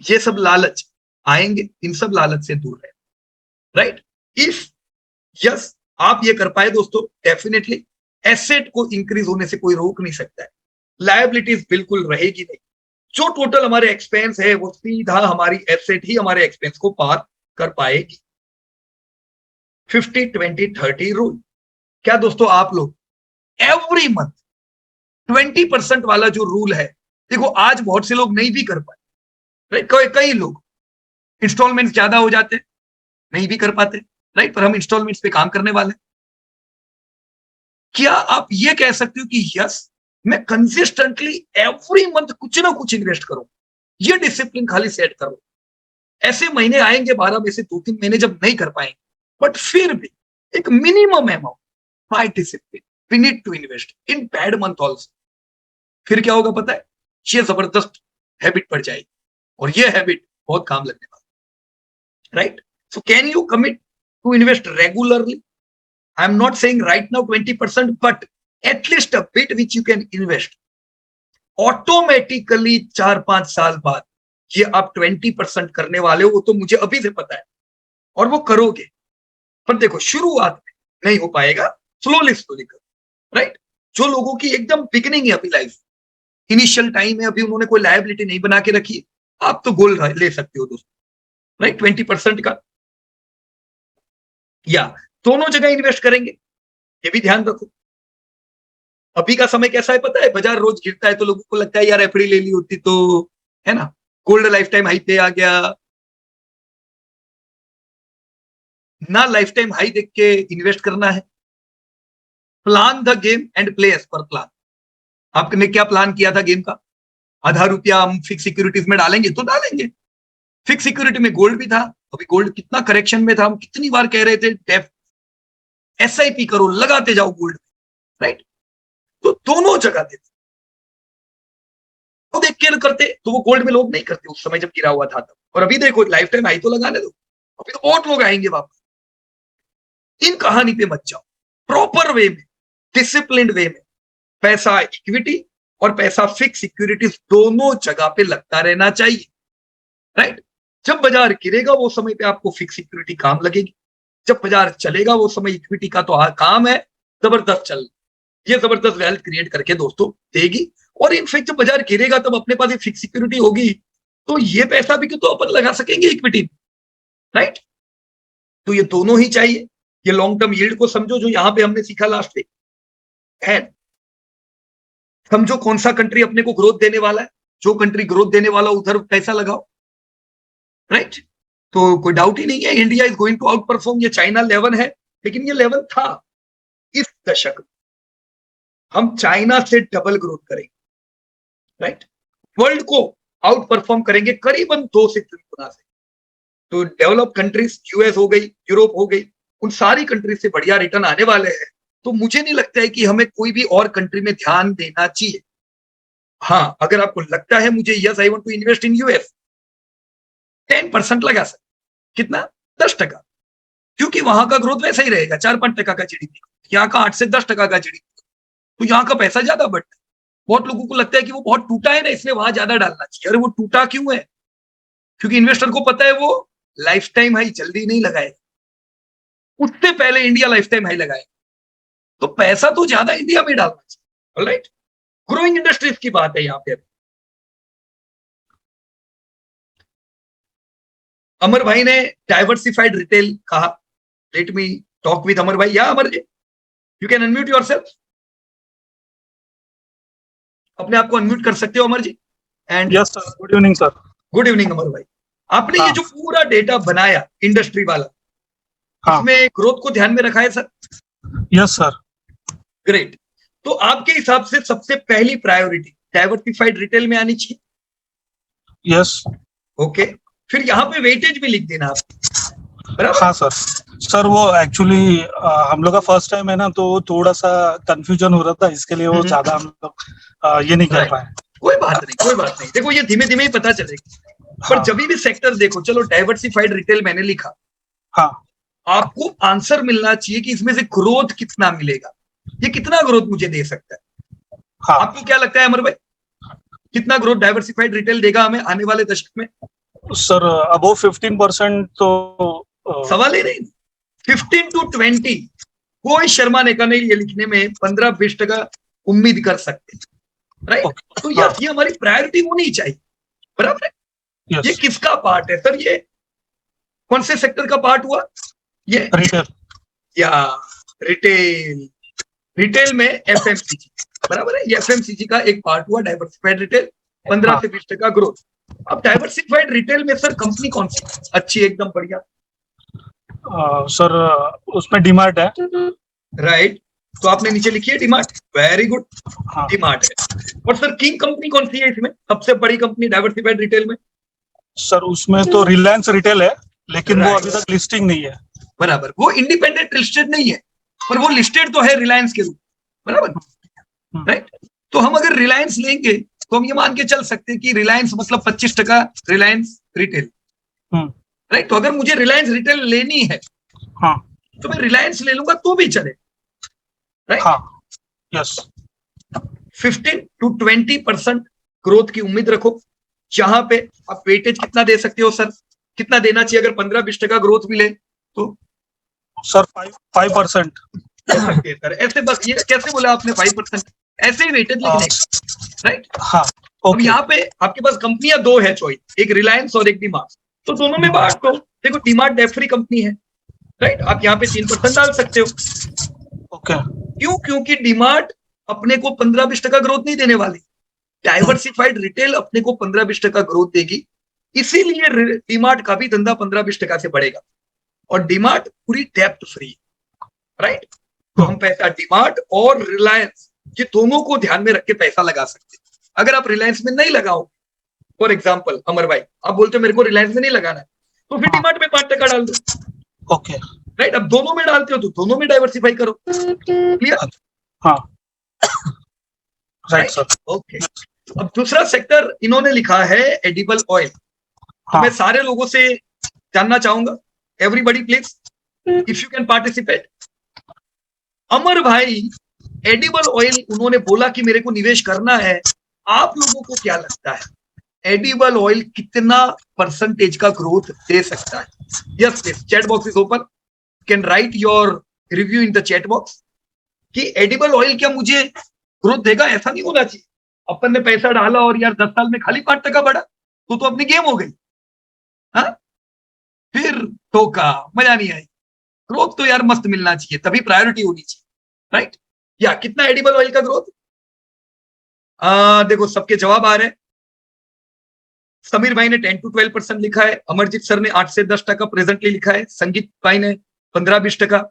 ये सब लालच आएंगे, इन सब लालच से दूर रहे। राइट? इफ यस आप ये कर पाए दोस्तों, डेफिनेटली एसेट को इंक्रीज होने से कोई रोक नहीं सकता है। लायबिलिटीज बिल्कुल रहेगी नहीं। जो टोटल हमारे एक्सपेंस है वो सीधा हमारी एसेट ही हमारे एक्सपेंस को पार कर पाएगी। 50-20-30 रूल। क्या दोस्तों आप लोग एवरी मंथ 20% वाला जो रूल है, देखो आज बहुत से लोग नहीं भी कर पाए, राइट? कई लोग इंस्टॉलमेंट ज्यादा हो जाते, नहीं भी कर पाते, राइट? पर हम इंस्टॉलमेंट्स पे काम करने वाले। क्या आप ये कह सकते हो कि यस मैं कंसिस्टेंटली एवरी मंथ कुछ ना कुछ इन्वेस्ट करूं, ये डिसिप्लिन खाली सेट करो। ऐसे महीने आएंगे 12 में से 2-3 महीने जब नहीं कर पाएंगे, बट फिर भी एक minimum amount by discipline we need to invest in bad month also. फिर क्या होगा पता है? ये जबरदस्त हैबिट पड़ जाएगी और ये हैबिट बहुत काम लगने वाला। Right? So can you commit to invest regularly? I am not saying right now 20%, but at least a bit which you can invest. Automatically 4-5 साल बाद ये आप 20% करने वाले हो, वो तो मुझे अभी से पता है, और वो करोगे। पर देखो, शुरुआत में नहीं हो पाएगा, स्लोली स्लोली करो। राइट? जो लोगों की एकदम बिगिनिंग है अभी लाइफ, इनिशियल टाइम है, अभी उन्होंने कोई लायबिलिटी नहीं बना के रखी, आप तो गोल ले सकते हो दोस्तों। राइट? 20% का, या दोनों जगह इन्वेस्ट करेंगे, ये भी ध्यान रखो। अभी का समय कैसा है पता है? बाजार रोज गिरता है तो लोगों को लगता है यार एफडी ले ली होती तो, है ना, गोल्ड लाइफ टाइम हाई पे आ गया ना। लाइफ टाइम हाई देख के इन्वेस्ट करना है। Plan the game and play as per plan. आपने क्या प्लान किया था गेम का? आधा रुपया हम फिक्स सिक्योरिटीज में डालेंगे तो डालेंगे। फिक्स सिक्योरिटी में गोल्ड भी था, अभी गोल्ड कितना करेक्शन में था, हम कितनी बार कह रहे थे एसआईपी करो, लगाते जाओ गोल्ड। राइट? तो दोनों जगह थे, वो देख के करते तो वो गोल्ड में लोग नहीं करते उस समय जब गिरा हुआ था तब। और अभी देखो लाइफ टाइम हाई तो लगाने दो, अभी तो बहुत लोग आएंगे वापस। इन कहानी पे मत जाओ, प्रॉपर वे में, डिसिप्लिन वे में पैसा इक्विटी और पैसा फिक्स सिक्योरिटीज दोनों जगह पे लगता रहना चाहिए। राइट? जब बाजार गिरेगा वो समय पे आपको फिक्स सिक्योरिटी काम लगेगी, जब बाजार चलेगा वो समय इक्विटी का तो काम है जबरदस्त चल, ये जबरदस्त वेल्थ क्रिएट करके दोस्तों देगी। और इनफैक्ट जब बाजार गिरेगा तब अपने पास फिक्स सिक्योरिटी होगी तो ये पैसा भी तो अपन लगा सकेंगे इक्विटी। राइट? तो ये दोनों ही चाहिए। ये लॉन्ग टर्म यील्ड को समझो, जो यहां पे हमने सीखा लास्ट वीक है। समझो कौन सा कंट्री अपने को ग्रोथ देने वाला है, जो कंट्री ग्रोथ देने वाला उधर पैसा लगाओ। राइट? तो कोई डाउट ही नहीं है, India is going to outperform. ये चाइना 11 है, लेकिन ये 11 था। इस दशक में हम चाइना से डबल ग्रोथ करेंगे। राइट? वर्ल्ड को आउट परफॉर्म करेंगे करीबन 2 से 3 गुना से। तो डेवलप कंट्रीज, यूएस हो गई, यूरोप हो गई, उन सारी कंट्रीज से बढ़िया रिटर्न आने वाले हैं। तो मुझे नहीं लगता है कि हमें कोई भी और कंट्री में ध्यान देना चाहिए। हाँ, अगर आपको लगता है मुझे yes I want to invest in US, 10% लगा सकते। कितना? 10%। क्योंकि वहां का ग्रोथ वैसा ही रहेगा, 4-5% का जीडीपी, यहाँ का 8 से 10% का जीडीपी, तो यहाँ का पैसा ज्यादा बढ़ता है। बहुत लोगों को लगता है कि वो बहुत टूटा है ना, इसलिए वहां ज्यादा डालना चाहिए। अरे वो टूटा क्यों है? क्योंकि इन्वेस्टर को पता है वो लाइफ टाइम हाई जल्दी नहीं लगाएगा, उससे पहले इंडिया लाइफ टाइम हाई लगाए, तो पैसा तो ज्यादा इंडिया में डालना चाहिए। ऑलराइट, ग्रोइंग इंडस्ट्रीज की बात है यहाँ पे। अमर भाई ने डाइवर्सिफाइड रिटेल कहा। Let me talk with Amar bhai. Yeah Amar ji, you can unmute yourself, अपने आप को अनम्यूट कर सकते हो Amar ji. And yes sir, good evening sir. Good evening Amar bhai. आपने ये जो पूरा डेटा बनाया इंडस्ट्री वाला, इसमें ग्रोथ को ध्यान में रखा है सर? Yes sir. ग्रेट। तो आपके हिसाब से सबसे पहली प्रायोरिटी डाइवर्सिफाइड रिटेल में आनी चाहिए? यस। ओके, फिर यहाँ पे वेटेज भी लिख देना आप, बराबर? हाँ सर। सर वो एक्चुअली हम लोग का फर्स्ट टाइम है ना, तो थोड़ा सा कंफ्यूजन हो रहा था, इसके लिए वो ज्यादा हम लोग ये नहीं कर पाए। कोई बात नहीं, कोई बात नहीं। देखो ये धीमे धीमे ही पता चलेगा। पर जब भी सेक्टर देखो, चलो डाइवर्सिफाइड रिटेल मैंने लिखा, हाँ, आपको आंसर मिलना चाहिए कि इसमें से ग्रोथ कितना मिलेगा, ये कितना ग्रोथ मुझे दे सकता है। हाँ। आपको क्या लगता है अमर भाई, कितना ग्रोथ डाइवर्सिफाइड रिटेल देगा हमें आने वाले दशक में? सर अबव 15% तो सवाल ही नहीं। 15 to 20, कोई शर्माने का नहीं ये लिखने में, 15-20% उम्मीद कर सकते, राइट? तो ये हमारी प्रायोरिटी होनी चाहिए, बराबर है? ये किसका पार्ट है सर? ये कौन से सेक्टर का पार्ट हुआ? ये रिटेल या रिटेल। रिटेल में एफएमसीजी, बराबर है? ये एफएमसीजी का एक पार्ट हुआ डाइवर्सिफाइड रिटेल, 15 से 20% ग्रोथ। अब डाइवर्सिफाइड रिटेल में सर कंपनी कौन सी अच्छी, एकदम बढ़िया? सर उसमें डीमार्ट है, राइट? तो आपने नीचे लिखी है डीमार्ट, वेरी गुड। डीमार्ट है। और सर किंग कंपनी कौन सी है इसमें, सबसे बड़ी कंपनी डाइवर्सिफाइड रिटेल में? सर उसमें तो रिलायंस रिटेल है, लेकिन वो अभी तक लिस्टिंग नहीं है। बराबर, वो इंडिपेंडेंट लिस्टेड नहीं है, पर वो लिस्टेड तो है रिलायंस के रूप, बराबर? राइट? तो हम अगर रिलायंस लेंगे तो हम ये मान के चल सकते हैं कि रिलायंस मतलब 25% रिलायंस रिटेल, राइट? तो अगर मुझे रिलायंस रिटेल लेनी है, तो मैं रिलायंस ले लूंगा तो भी चले, राइट? यस। 15 to 20% ग्रोथ की उम्मीद रखो। जहां पे आप वेटेज कितना दे सकते हो सर, कितना देना चाहिए अगर 15-20% ग्रोथ मिले तो? सर 5% सर ऐसे बस, ये कैसे बोला आपने 5%? ऐसे ही वेटेज लिखने, राइट? हाँ। अब यहाँ पे आपके पास कंपनियां दो है चॉइस, एक रिलायंस और एक डीमार्ट, तो दोनों में बांट दो। देखो डीमार्ट डेट फ्री कंपनी है, राइट? आप यहाँ पे 3% डाल सकते हो। ओके। क्यों? क्योंकि डीमार्ट अपने को 15-20% ग्रोथ नहीं देने वाली, डाइवर्सिफाइड रिटेल अपने को 15-20% ग्रोथ देगी, इसीलिए डीमार्ट का भी धंधा 15-20% से बढ़ेगा। और डीमार्ट पूरी डेप्ट फ्री, राइट? तो हम पैसा डीमार्ट और रिलायंस, ये दोनों को ध्यान में रख के पैसा लगा सकते हैं। अगर आप रिलायंस में नहीं लगाओ, फॉर एग्जाम्पल अमर भाई आप बोलते हो मेरे को रिलायंस में नहीं लगाना है, तो फिर डीमार्ट में 5% डाल दो। Okay, right? अब दोनों में डालते हो तो दोनों में डाइवर्सिफाई करो। क्लियर? हाँ, राइट सर। ओके। अब दूसरा सेक्टर इन्होंने लिखा है एडिबल ऑयल। मैं सारे लोगों से जानना चाहूंगा, everybody please if you can participate. Amar bhai edible oil उन्होंने बोला कि मेरे को निवेश करना है, आप लोगों को क्या लगता है एडिबल ऑयल कितना परसेंटेज का ग्रोथ दे सकता है? Yes please, chat box is open, can write your review in the chat box कि एडिबल ऑयल क्या मुझे ग्रोथ देगा? ऐसा नहीं होना चाहिए अपन ने पैसा डाला और यार 10 साल में खाली 5% बढ़ा तो अपनी गेम हो गई, हाँ? फिर ठोका, मजा नहीं आई। ग्रोथ तो यार मस्त मिलना चाहिए, तभी प्रायोरिटी होनी चाहिए, राइट? या कितना एडिबल ऑयल का ग्रोथ? देखो सबके जवाब आ रहे हैं। समीर भाई ने 10 to 12% लिखा है, अमरजीत सर ने 8 से 10% प्रेजेंटली लिखा है, संगीत भाई ने 15-20%।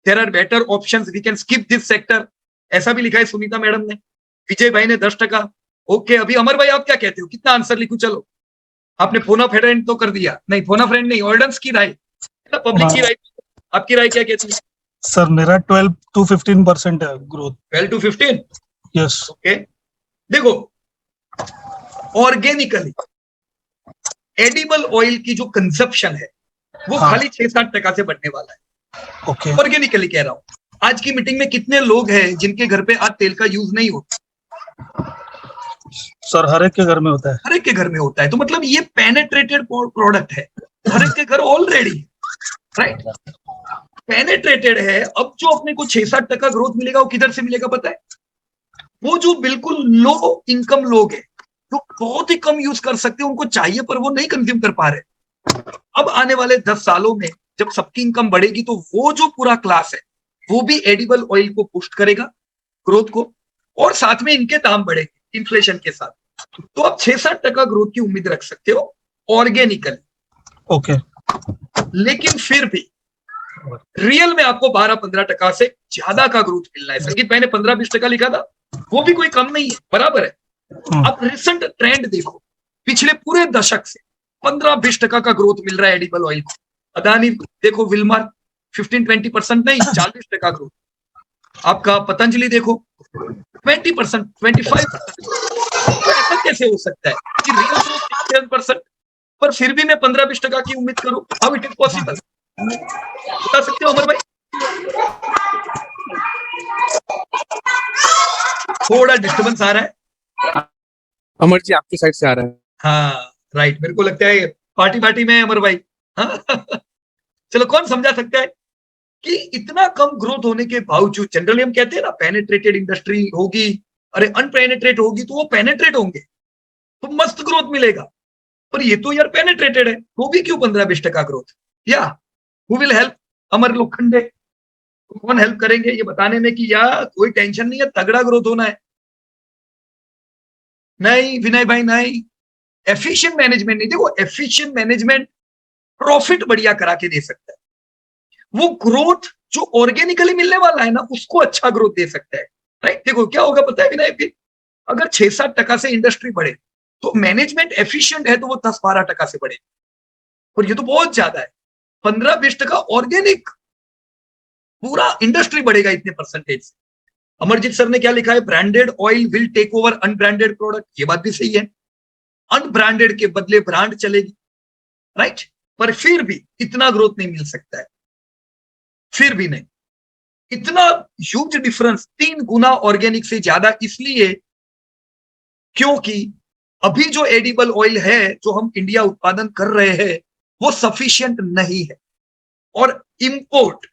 There are better options, we can skip this sector, ऐसा भी लिखा है सुनीता मैडम ने। विजय भाई ने 10%। ओके, अभी अमर भाई आप क्या कहते हो, कितना आंसर लिखूं? चलो, आपने फोन ऑफ फ्रेंड तो कर दिया, नहीं फोन ऑफ फ्रेंड नहीं, ऑडियंस की राय, पब्लिक की राय, आपकी राय क्या कहती है? सर मेरा 12 to 15% है ग्रोथ। 12 to 15? यस। ओके, देखो ऑर्गेनिकली एडिबल ऑयल की जो कंजप्शन है वो खाली 6-7% से बढ़ने वाला है, ओके ऑर्गेनिकली कह रहा हूं। आज की मीटिंग में कितने लोग हैं जिनके घर पे आज तेल का यूज नहीं होता? सर, हर एक के घर में होता है। हर एक के घर में होता है। तो मतलब ये पेनेट्रेटेड प्रोडक्ट है, हर एक के घर ऑलरेडी, राइट, पेनेट्रेटेड है। अब जो अपने को 6-7% ग्रोथ मिलेगा वो किधर से मिलेगा पता है? वो जो बिल्कुल लो इनकम लोग हैं, जो बहुत ही कम यूज कर सकते हैं, उनको चाहिए पर वो नहीं कंज्यूम कर पा रहे। अब आने वाले 10 सालों में जब सबकी इनकम बढ़ेगी तो वो जो पूरा क्लास है वो भी एडिबल ऑयल को पुश करेगा, ग्रोथ को, और साथ में इनके दाम बढ़ेंगे इन्फ्लेशन के साथ। तो आप 6-7% ग्रोथ की उम्मीद रख सकते हो ऑर्गेनिकली। ओके लेकिन फिर भी रियल में आपको 12-15% से ज्यादा का ग्रोथ मिलना है। संगीत भाई ने 15-20% लिखा था, वो भी कोई कम नहीं है, बराबर है। आप रिसेंट ट्रेंड देखो, पिछले पूरे दशक से 15-20% का ग्रोथ मिल रहा है एडिबल ऑयल को। अदानी देखो, विल्मार 15-20% नहीं, 40% ग्रोथ। आपका पतंजलि देखो 20%, 25%। ऐसा कैसे हो सकता है कि रियल ग्रोथ 7% पर फिर भी मैं 15-20% की उम्मीद करूं? How it is possible? बता सकते हो अमर भाई? थोड़ा डिस्टर्बेंस आ रहा है। अमर जी आपकी साइड से आ रहा है। हाँ राइट, मेरे को लगता है पार्टी पार्टी में है अमर भाई। हाँ? चलो, कौन समझा सकता है कि इतना कम ग्रोथ होने के बावजूद, जनरली हम कहते हैं ना पेनेट्रेटेड इंडस्ट्री होगी, अरे अनपेनेट्रेट होगी तो वो पेनेट्रेट होंगे तो मस्त ग्रोथ मिलेगा। पर ये तो यार पेनेट्रेटेड है, तो भी क्यों 15-20% ग्रोथ? या हु विल हेल्प? अमर लोखंडे कौन हेल्प करेंगे ये बताने में कि यार कोई टेंशन नहीं है, तगड़ा ग्रोथ होना है? नहीं विनय भाई, नहीं। एफिशिएंट मैनेजमेंट नहीं, देखो एफिशिएंट मैनेजमेंट प्रॉफिट बढ़िया करा के दे सकता है। वो ग्रोथ जो ऑर्गेनिकली मिलने वाला है ना, उसको अच्छा ग्रोथ दे सकता है, राइट। देखो क्या होगा पता है विनय, फिर अगर 6-7% से इंडस्ट्री बढ़े तो मैनेजमेंट एफिशिएंट है तो वो 10-12% से बढ़े, और ये तो बहुत ज्यादा है। 15-20% ऑर्गेनिक, पूरा इंडस्ट्री बढ़ेगा इतने परसेंटेज से। अमरजीत सर ने क्या लिखा है? Branded oil will take over unbranded product. ये बात भी सही है, अनब्रांडेड के बदले ब्रांड चलेगी, राइट। पर फिर भी इतना ग्रोथ नहीं मिल सकता है, फिर भी नहीं। इतना ह्यूज डिफरेंस, 3 गुना ऑर्गेनिक से ज्यादा, इसलिए क्योंकि अभी जो एडिबल ऑयल है जो हम इंडिया उत्पादन कर रहे हैं वो सफिशिएंट नहीं है, और इंपोर्ट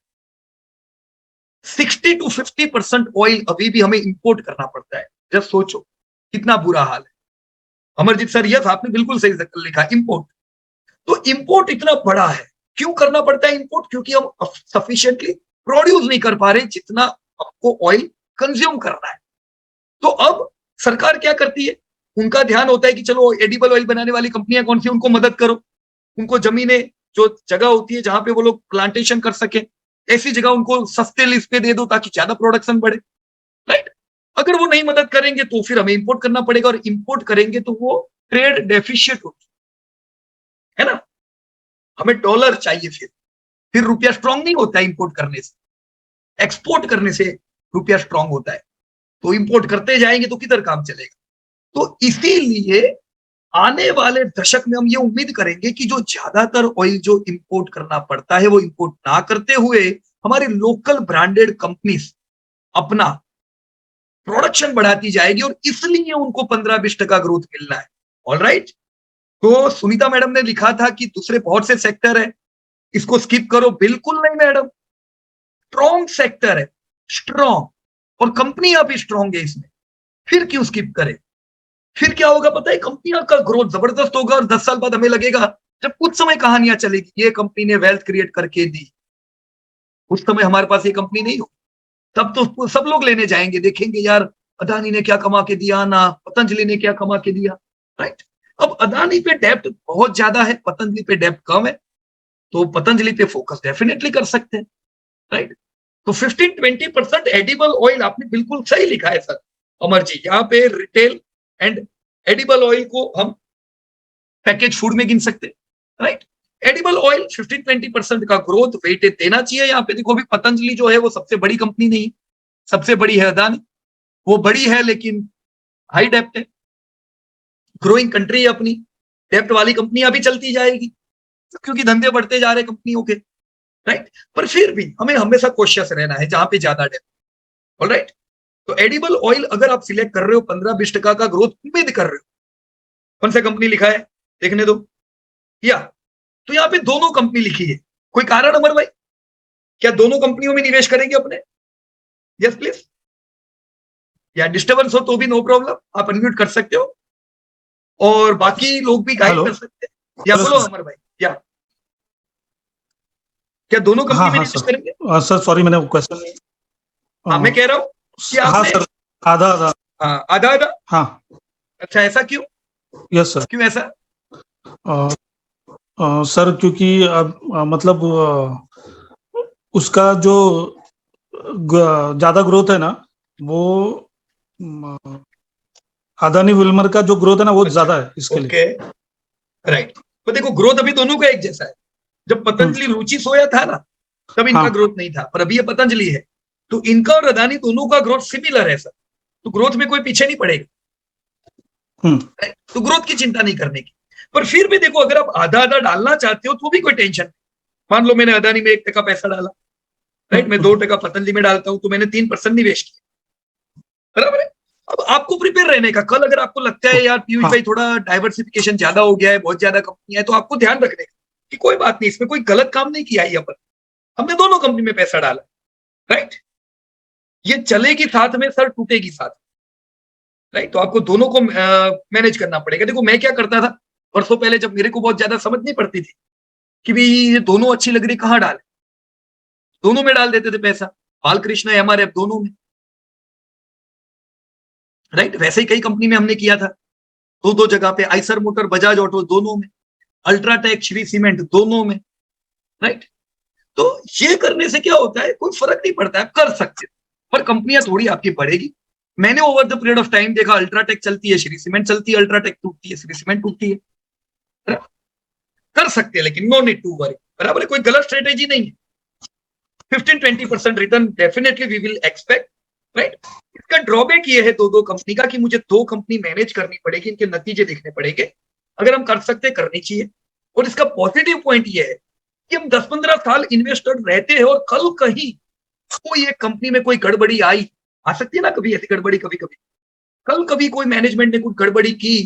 60-50% ऑयल अभी भी हमें इंपोर्ट करना पड़ता है। जब सोचो कितना बुरा हाल है। अमरजीत सर, यस आपने बिल्कुल सही लिखा, इंपोर्ट। तो इंपोर्ट इतना बड़ा है, क्यों करना पड़ता है इंपोर्ट? क्योंकि हम सफिशिएंटली प्रोड्यूस नहीं कर पा रहे जितना आपको ऑयल कंज्यूम करना है। तो अब सरकार क्या करती है? उनका ध्यान होता है कि चलो एडिबल ऑयल बनाने वाली कंपनियां कौन सी, उनको मदद करो, उनको जमीनें, जो जगह होती है जहां पे वो लोग प्लांटेशन कर सके, ऐसी जगह उनको सस्ते लीज पे दे दो ताकि ज्यादा प्रोडक्शन बढ़े, राइट। अगर वो नहीं मदद करेंगे तो फिर हमें इंपोर्ट करना पड़ेगा, और इंपोर्ट करेंगे तो वो ट्रेड डेफिशिएट होगी, है ना। हमें डॉलर चाहिए, फिर रुपया स्ट्रांग नहीं होता है इंपोर्ट करने से, एक्सपोर्ट करने से रुपया स्ट्रांग होता है। तो इंपोर्ट करते जाएंगे तो किधर काम चलेगा? तो इसीलिए आने वाले दशक में हम ये उम्मीद करेंगे कि जो ज्यादातर ऑयल जो इंपोर्ट करना पड़ता है वो इंपोर्ट ना करते हुए हमारी लोकल ब्रांडेड कंपनीज अपना प्रोडक्शन बढ़ाती जाएगी, और इसलिए उनको 15-20% ग्रोथ मिलना है। ऑलराइट। तो सुनीता मैडम ने लिखा था कि दूसरे बहुत से सेक्टर है, इसको स्किप करो। बिल्कुल नहीं मैडम, स्ट्रॉन्ग सेक्टर है, स्ट्रॉन्ग, और कंपनियां भी स्ट्रॉन्ग है इसमें, फिर क्यों स्किप करें? फिर क्या होगा पता है? कंपनियों का ग्रोथ जबरदस्त होगा, और 10 साल बाद हमें लगेगा, जब कुछ समय कहानियां चलेगी ये कंपनी ने वेल्थ क्रिएट करके दी, उस समय हमारे पास ये कंपनी नहीं हो, तब तो सब लोग लेने जाएंगे, देखेंगे यार अदानी ने क्या कमा के दिया ना, पतंजलि ने क्या कमा के दिया, राइट। अब अदानी पे डेप्ट बहुत ज्यादा है, पतंजलि पे डेप्ट कम है, तो पतंजलि पे फोकस डेफिनेटली कर सकते हैं, राइट। तो 15-20% एडिबल ऑयल, आपने बिल्कुल सही लिखा है सर अमर जी। यहाँ पे रिटेल एंड एडिबल ऑयल को हम पैकेज फूड में गिन सकते हैं, राइट। एडिबल ऑयल 15-20% का ग्रोथ वेटेज देना चाहिए। यहाँ पे देखो, अभी पतंजलि जो है वो सबसे बड़ी कंपनी नहीं, सबसे बड़ी है अदानी, वो बड़ी है लेकिन हाई डेप्ट है, ग्रोइंग कंट्री है अपनी, डेप्ट वाली कंपनियां भी चलती जाएगी क्योंकि धंधे बढ़ते जा रहे कंपनियों के, राइट। पर फिर भी हमें हमेशा कॉशियस रहना है जहां पे ज्यादा डेप्थ, ऑलराइट। तो एडिबल ऑयल अगर आप सिलेक्ट कर रहे हो 15-20% का ग्रोथ उम्मीद कर रहे हो, कौन सा कंपनी लिखा है देखने दो, या तो यहाँ पे दोनों कंपनी लिखी है, कोई कारण अमर भाई, क्या दोनों कंपनियों में निवेश करेंगे अपने? Yes please. या डिस्टर्बेंस हो तो भी नो प्रॉब्लम, आप अनम्यूट कर सकते हो और बाकी लोग भी गाइड हेलो कर सकते हैं। या हेलो बोलो सर। अमर भाई, या क्या दोनों कंपनी हाँ में हाँ निवेश सर। करेंगे? सर सॉरी, मैंने क्वेश्चन हाँ मैं कह रहा हूँ कि हाँ आपने, सर, आधा आधा। हाँ आधा आधा, हाँ अच्छा ऐसा क्यों, यस सर। क्यों ऐसा? सर क्योंकि अब मतलब उसका जो ज्यादा ग्रोथ है ना, वो अ, अदानी विल्मर का जो ग्रोथ है ना वो अच्छा, ज्यादा है इसके लिए। Okay, right. तो देखो ग्रोथ अभी दोनों का एक जैसा है। जब पतंजलि रुचि सोया था ना तब इनका हाँ ग्रोथ नहीं था, पर अभी ये पतंजलि है तो इनका और अदानी दोनों का ग्रोथ सिमिलर है सर, तो ग्रोथ में कोई पीछे नहीं पड़ेगा, हम्म right? तो ग्रोथ की चिंता नहीं करने की। पर फिर भी देखो अगर आप आधा आधा डालना चाहते हो तो भी कोई टेंशन नहीं। मान लो मैंने अदानी में 1% पैसा डाला, राइट, मैं 2% पतंजलि में डालता हूं तो मैंने 3% निवेश किया, बराबर है। अब आपको प्रिपेयर रहने का, कल अगर आपको लगता है यार पीयूष हाँ भाई थोड़ा डाइवर्सिफिकेशन ज्यादा हो गया है, बहुत ज्यादा कंपनी है, तो आपको ध्यान रखने का कि कोई बात नहीं, इसमें कोई गलत काम नहीं किया है अपन, हमने दोनों कंपनी में पैसा डाला, राइट। ये चलेगी साथ में सर, टूटेगी साथ, राइट। तो आपको दोनों को मैनेज करना पड़ेगा। देखो मैं क्या करता था वर्षों पहले, जब मेरे को बहुत ज्यादा समझ नहीं पड़ती थी कि भाई ये दोनों अच्छी लग रही कहां डाले, दोनों में डाल देते थे पैसा, बालकृष्ण एमआरएफ दोनों में, राइट। वैसे ही कई कंपनी में हमने किया था, दो दो जगह पे, आइसर मोटर बजाज ऑटो दोनों में, अल्ट्राटेक श्री सीमेंट दोनों में, राइट। तो ये करने से क्या होता है, कोई फर्क नहीं पड़ता है, कर सकते, पर कंपनियां थोड़ी आपकी बढ़ेगी। मैंने over the period of time देखा, अल्ट्राटेक चलती है, श्री सीमेंट चलती है, अल्ट्राटेक टूटती है, श्री सीमेंट टूटती है, कर सकते हैं, लेकिन नो नीड टू वरी, बराबर है, कोई गलत स्ट्रेटेजी नहीं है। 15-20% return definitely we will expect, right. इसका ड्रॉबैक ये है दो दो कंपनी का कि मुझे दो कंपनी मैनेज करनी पड़ेगी, इनके नतीजे देखने पड़ेंगे। अगर हम कर सकते करनी चाहिए। और इसका पॉजिटिव पॉइंट ये है कि हम 10-15 साल इन्वेस्टेड रहते हैं और कल कहीं कोई एक कंपनी में कोई गड़बड़ी आई, आ सकती है ना कभी ऐसी गड़बड़ी, कभी कभी कल कभी कोई मैनेजमेंट ने कुछ गड़बड़ी की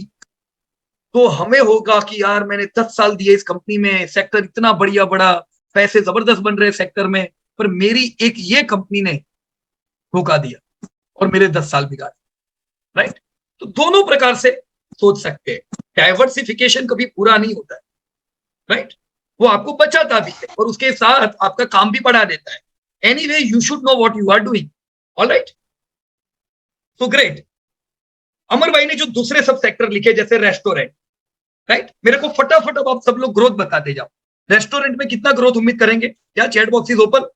तो हमें होगा कि यार मैंने 10 साल दिए इस कंपनी में, सेक्टर इतना बढ़िया बड़ा, पैसे जबरदस्त बन रहे सेक्टर में, पर मेरी एक ये कंपनी ने धोखा दिया और मेरे 10 साल बिगाड़े, राइट। तो दोनों प्रकार से सोच सकते हैं। डाइवर्सिफिकेशन कभी पूरा नहीं होता है, राइट, वो आपको बचाता भी है और उसके साथ आपका काम भी बढ़ा देता है। Anyway you should know what you are doing, alright. तो ग्रेट। अमर भाई ने जो दूसरे सब सेक्टर लिखे जैसे रेस्टोरेंट, राइट, मेरे को फटाफट अब आप सब लोग ग्रोथ बताते जाओ। रेस्टोरेंट में कितना ग्रोथ उम्मीद करेंगे? क्या चैट बॉक्स इज ओपन?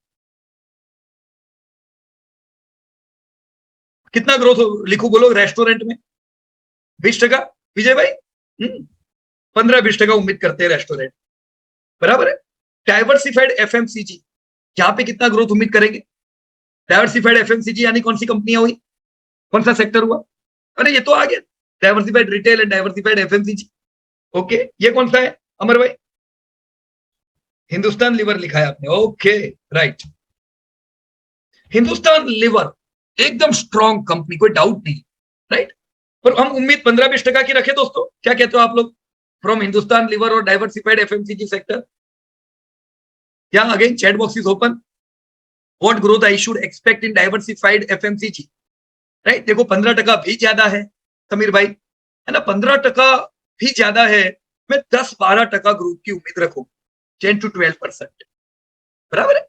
कितना ग्रोथ लिखो, बोलो रेस्टोरेंट में 20%। विजय भाई 15-20% उम्मीद करते हैं रेस्टोरेंट, बराबर है। डाइवर्सिफाइड एफएमसीजी, यहां पे कितना ग्रोथ उम्मीद करेंगे? डाइवर्सिफाइड एफएमसीजी यानी कौन सी कंपनियां हुई, कौन सा सेक्टर हुआ? अरे ये तो आ गया, diversified retail and diversified FMCG. Okay, ये कौन सा है अमर भाई? हिंदुस्तान लीवर लिखा है आपने, ओके राइट। हिंदुस्तान लीवर एकदम स्ट्रॉन्ग कंपनी, कोई डाउट नहीं, राइट। पर हम उम्मीद 15-20% की रखें दोस्तों, क्या कहते हो आप लोग फ्रॉम हिंदुस्तान लीवर और डाइवर्सिफाइड एफएमसीजी सेक्टर? या again chat box is open. What growth I should expect in diversified FMCG, right. देखो 15% भी ज्यादा है समीर भाई, है ना, 15% भी ज्यादा है। मैं 10-12% ग्रोथ की उम्मीद रखूंगा, 10-12%, बराबर है।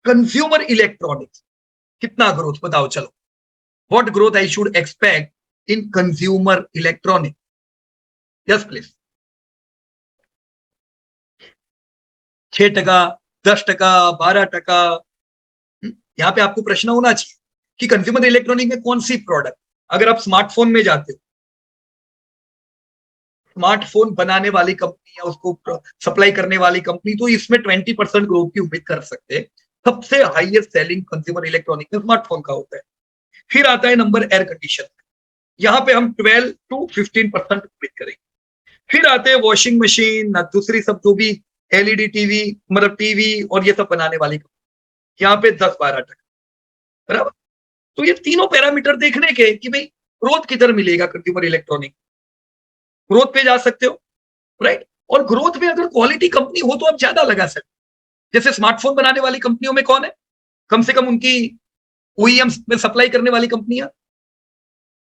कंज्यूमर इलेक्ट्रॉनिक्स कितना ग्रोथ बताओ चलो, what growth I should expect in consumer electronic? Yes please. 6%, 10%, 12%। यहां पे आपको प्रश्न होना चाहिए कि कंज्यूमर इलेक्ट्रॉनिक में कौन सी प्रोडक्ट, अगर आप स्मार्टफोन में जाते हो, स्मार्टफोन बनाने वाली कंपनी या उसको सप्लाई करने वाली कंपनी, तो इसमें 20% ग्रोथ की उम्मीद कर सकते हैं। सबसे हाईएस्ट सेलिंग कंज्यूमर इलेक्ट्रॉनिक में स्मार्टफोन का होता है। फिर आता है नंबर एयर कंडीशन, यहां पे हम 12-15% उम्मीद करेंगे। फिर आते हैं वॉशिंग मशीन, दूसरी सब जो भी एलईडी टीवी, मतलब टीवी और ये सब बनाने वाली कंपनी, यहाँ पे 10-12%, बराबर। तो ये तीनों पैरामीटर देखने के कि भाई ग्रोथ किधर मिलेगा, कंज्यूमर इलेक्ट्रॉनिक ग्रोथ पे जा सकते हो, राइट। और ग्रोथ में अगर क्वालिटी कंपनी हो तो आप ज्यादा लगा सकते हो। जैसे स्मार्टफोन बनाने वाली कंपनियों में कौन है, कम से कम उनकी ओईएम्स में सप्लाई करने वाली कंपनियां,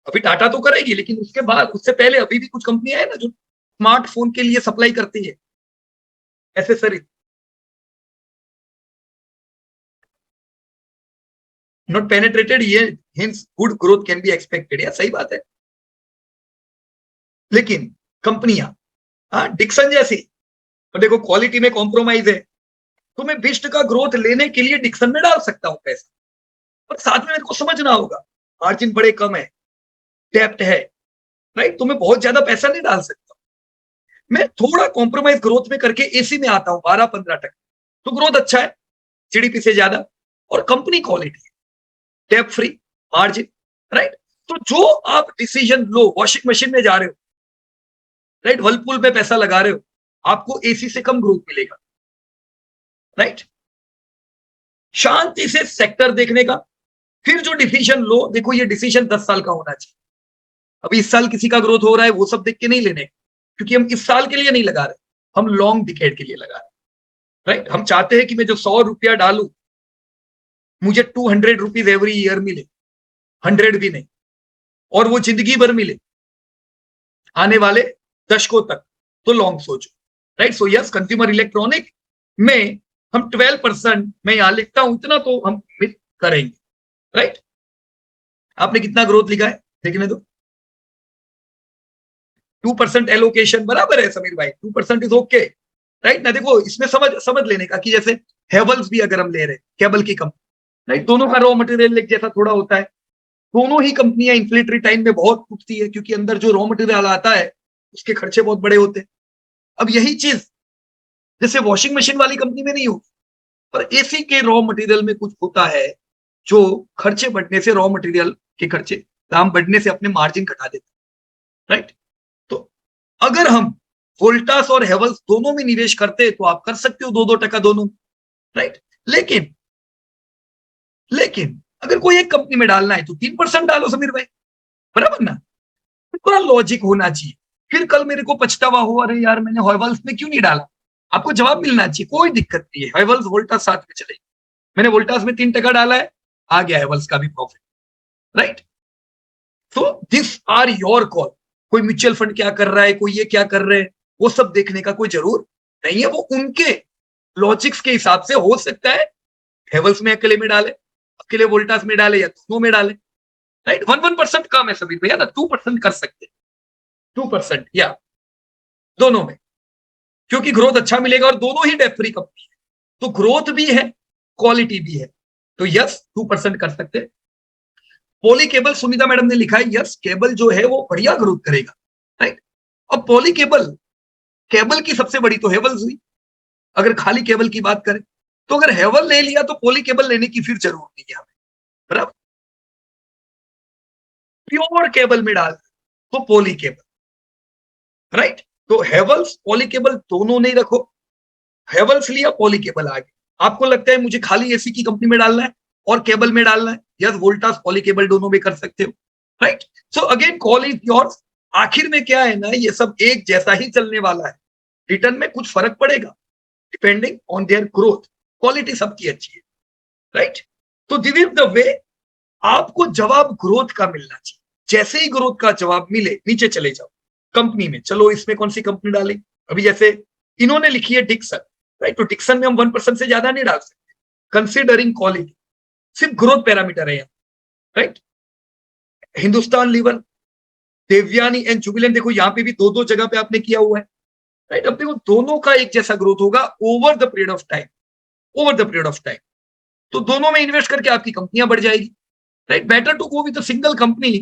अभी टाटा तो करेगी, लेकिन उसके बाद, उससे पहले अभी भी कुछ कंपनियां हैं ना जो स्मार्टफोन के लिए सप्लाई करती है एसेसरीज, नॉट पेनेट्रेटेड ये, hints good growth can be expected. या सही बात है, लेकिन कंपनियां, हाँ डिक्सन जैसी, और देखो क्वालिटी में कॉम्प्रोमाइज है, तो मैं बिस्ट का ग्रोथ लेने के लिए डिक्सन में डाल सकता हूं पैसा, पर साथ में मेरे को समझना होगा मार्जिन बड़े कम है, डेप्ट है, राइट। तो मैं बहुत ज्यादा पैसा नहीं डाल सकता, मैं थोड़ा कॉम्प्रोमाइज ग्रोथ में करके एसी में आता हूं 12-15%, तो ग्रोथ अच्छा है जीडीपी से ज्यादा, और कंपनी क्वालिटी है, डेप फ्री, मार्जिन, राइट। तो जो आप डिसीजन लो, वॉशिंग मशीन में जा रहे हो, राइट, वर्लपूल में पैसा लगा रहे हो, आपको एसी से कम ग्रोथ मिलेगा, राइट। शांति से सेक्टर देखने का, फिर जो डिसीजन लो, देखो ये डिसीजन 10 साल का होना चाहिए। अभी इस साल किसी का ग्रोथ हो रहा है वो सब देख के नहीं लेने, क्योंकि हम इस साल के लिए नहीं लगा रहे, हम लॉन्ग डिकेड के लिए लगा रहे, राइट। हम चाहते हैं कि मैं जो 100 रुपया डालू, मुझे 200 रुपीज एवरी ईयर मिले, 100 भी नहीं, और वो जिंदगी भर मिले, आने वाले दशकों तक। तो लॉन्ग सोचो, right. So yes, consumer electronic में हम 12%, मैं यहां लिखता हूं इतना, तो हम करेंगे, राइट। आपने कितना ग्रोथ लिखा है देखने दो, 2% एलोकेशन बराबर है समीर भाई, 2% इज ओके, राइट ना। देखो इसमें समझ लेने का कि जैसे हेवल्स भी अगर हम ले रहे, केबल की कंपनी, राइट, दोनों का रॉ मटेरियल एक जैसा थोड़ा होता है, दोनों ही कंपनियां इन्फ्लेटरी टाइम में बहुत टूटती है, क्योंकि अंदर जो रॉ मटेरियल आता है उसके खर्चे बहुत बड़े होते हैं। अब यही चीज जैसे वॉशिंग मशीन वाली कंपनी में नहीं हो, पर एसी के रॉ मटेरियल में कुछ होता है जो खर्चे बढ़ने से, रॉ मटेरियल के खर्चे, दाम बढ़ने से अपने मार्जिन घटा देते, राइट। तो अगर हम वोल्टास और हेवल्स दोनों में निवेश करते हैं तो आप कर सकते हो 2-2% दोनों, राइट। लेकिन अगर कोई एक कंपनी में डालना है तो 3% डालो समीर भाई, बराबर ना। पूरा लॉजिक होना चाहिए, फिर कल मेरे को पछतावा हो, अरे यार मैंने हेवल्स में क्यों नहीं डाला। आपको जवाब मिलना चाहिए, कोई दिक्कत नहीं है, हेवल्स वोल्टास साथ में चलेगी, मैंने वोल्टास में 3% डाला है, आ गया हेवल्स का भी profit, right. So this are your call. कोई म्यूचुअल फंड क्या कर रहा है, कोई ये क्या कर रहे हैं, वो सब देखने का कोई जरूर नहीं है, वो उनके लॉजिक्स के हिसाब से हो सकता है हेवल्स में अकेले में डाले, अकेले वोल्टास में डाले, या दोनों में डाले, राइट। 1% कम है सभी भैया ना, 2% कर सकते, 2% या दोनों में, क्योंकि ग्रोथ अच्छा मिलेगा और दोनों ही डेट फ्री कंपनी है, तो ग्रोथ भी है, क्वालिटी भी है, तो यस 2% कर सकते हैं। पॉली केबल, सुनीता मैडम ने लिखा है, यस केबल जो है वो बढ़िया ग्रोथ करेगा, राइट। अब पॉली केबल, केबल की सबसे बड़ी तो हेवल्स हुई, अगर खाली केबल की बात करें तो, अगर हेवल ले लिया तो पॉली केबल लेने की फिर जरूरत नहीं है हमें, बराबर। प्योर केबल में डाल तो पॉली केबल, राइट। तो हेवल्स पॉली केबल दोनों नहीं रखो, हेवल्स लिया पॉली केबल आगे, आपको लगता है मुझे खाली एसी की कंपनी में डालना है और केबल में डालना है, यस वोल्टास पॉली केबल दोनों में कर सकते हो, right. So again call is yours. आखिर में क्या है ना, ये सब एक जैसा ही चलने वाला है, रिटर्न में कुछ फर्क पड़ेगा depending on their growth, quality सबकी अच्छी है, राइट। तो दिस इज द वे, आपको जवाब ग्रोथ का मिलना चाहिए, जैसे ही ग्रोथ का जवाब मिले नीचे चले जाओ कंपनी में, चलो इसमें कौन सी कंपनी डालें। अभी जैसे इन्होंने लिखी है डिक्सन, राइट, तो डिक्सन में हम 1% से ज्यादा नहीं डाल सकते, कंसिडरिंग क्वालिटी, सिर्फ ग्रोथ पैरामीटर है यहाँ, right. Hindustan Lever, Devyani and Jubilant, देखो यहाँ पे भी 2-2 जगह पे आपने किया हुआ है, राइट। अब देखो दोनों का एक जैसा ग्रोथ होगा over the period of time, over the period of time, तो दोनों में इन्वेस्ट करके आपकी कंपनियां बढ़ जाएगी, right. Better to go with single company,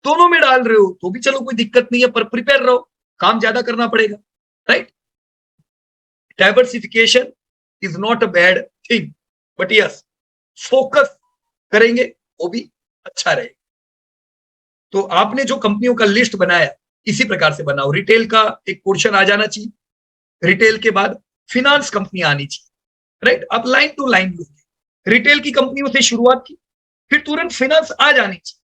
दोनों में डाल रहे हो तो भी चलो कोई दिक्कत नहीं है, पर प्रिपेयर रहो, काम ज्यादा करना पड़ेगा, right. Diversification is not a bad thing, but yes focus करेंगे वो भी अच्छा रहेगा। तो आपने जो कंपनियों का लिस्ट बनाया इसी प्रकार से बनाओ, रिटेल का एक पोर्शन आ जाना चाहिए, रिटेल के बाद फिनांस कंपनी आनी चाहिए, राइट। अब लाइन टू लाइन लोगे, रिटेल की कंपनियों से शुरुआत की, फिर तुरंत फिनांस आ जानी चाहिए,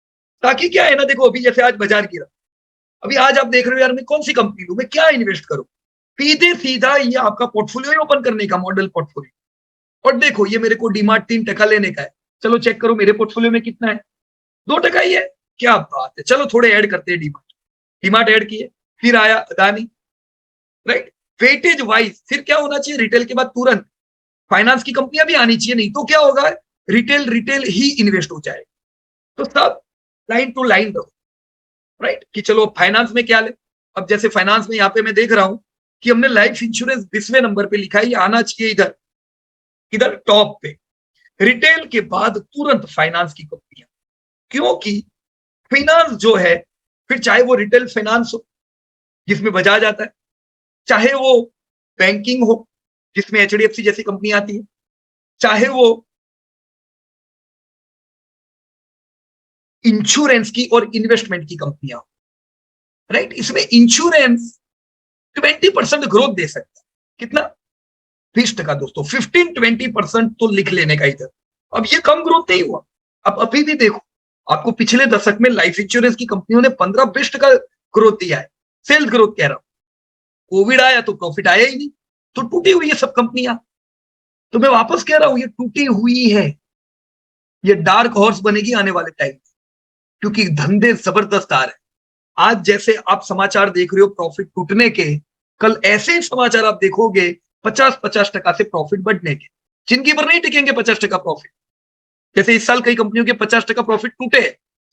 ताकि क्या है ना, देखो अभी जैसे आज बाजार गिरा, अभी आज आप देख रहे हो यार मैं कौन सी कंपनी लूं, मैं क्या इन्वेस्ट करूं, सीधे सीधा ये आपका पोर्टफोलियो ही ओपन करने का, मॉडल पोर्टफोलियो। और देखो ये मेरे को डीमार्ट 3% लेने का है, चलो चेक करो मेरे पोर्टफोलियो में कितना है, 2% ही है, क्या बात है, चलो थोड़े ऐड करते हैं डीमार्ट, डीमार्ट ऐड किए, फिर आया अदानी, राइट। वेटेज वाइज फिर क्या होना चाहिए, रिटेल के बाद तुरंत फाइनेंस की कंपनियां भी आनी चाहिए, नहीं तो क्या होगा, रिटेल रिटेल ही इन्वेस्ट हो जाएगा। तो सब लाइन टू लाइन रहो, राइट, कि चलो फाइनेंस में क्या ले। अब जैसे फाइनेंस में यहाँ पे मैं देख रहा हूं कि हमने लाइफ इंश्योरेंस 20वें नंबर पे लिखा है, ये आना चाहिए इधर, इधर टॉप पे, रिटेल के बाद तुरंत फाइनेंस की कंपनियां, क्योंकि फाइनेंस जो है, फिर चाहे वो रिटेल फाइनेंस हो जिसमें बजाज आता है, चाहे वो बैंकिंग हो जिसमें एचडीएफसी जैसी कंपनी आती है, चाहे वो इंश्योरेंस की और इन्वेस्टमेंट की कंपनियां, राइट। इसमें इंश्योरेंस 20% ग्रोथ दे सकता है, कितना, 20% दोस्तों, 15-20% तो लिख लेने का इधर। अब ये कम ग्रोथ नहीं हुआ, अब अभी भी देखो आपको पिछले दशक में लाइफ इंश्योरेंस की कंपनियों ने 15-20% ग्रोथ दिया है, सेल्स ग्रोथ कह रहा हूं। कोविड आया तो प्रॉफिट आया ही नहीं, तो टूटी हुई है सब कंपनियां। तो मैं वापस कह रहा हूं ये टूटी हुई है, ये डार्क हॉर्स बनेगी आने वाले टाइम में, क्योंकि धंधे जबरदस्त आ रहे हैं। आज जैसे आप समाचार देख रहे हो प्रॉफिट टूटने के, कल ऐसे ही समाचार आप देखोगे 50-50% से प्रॉफिट बढ़ने के, जिनकी पर नहीं टिकेंगे 50% प्रॉफिट। जैसे इस साल कई कंपनियों के 50% प्रॉफिट टूटे,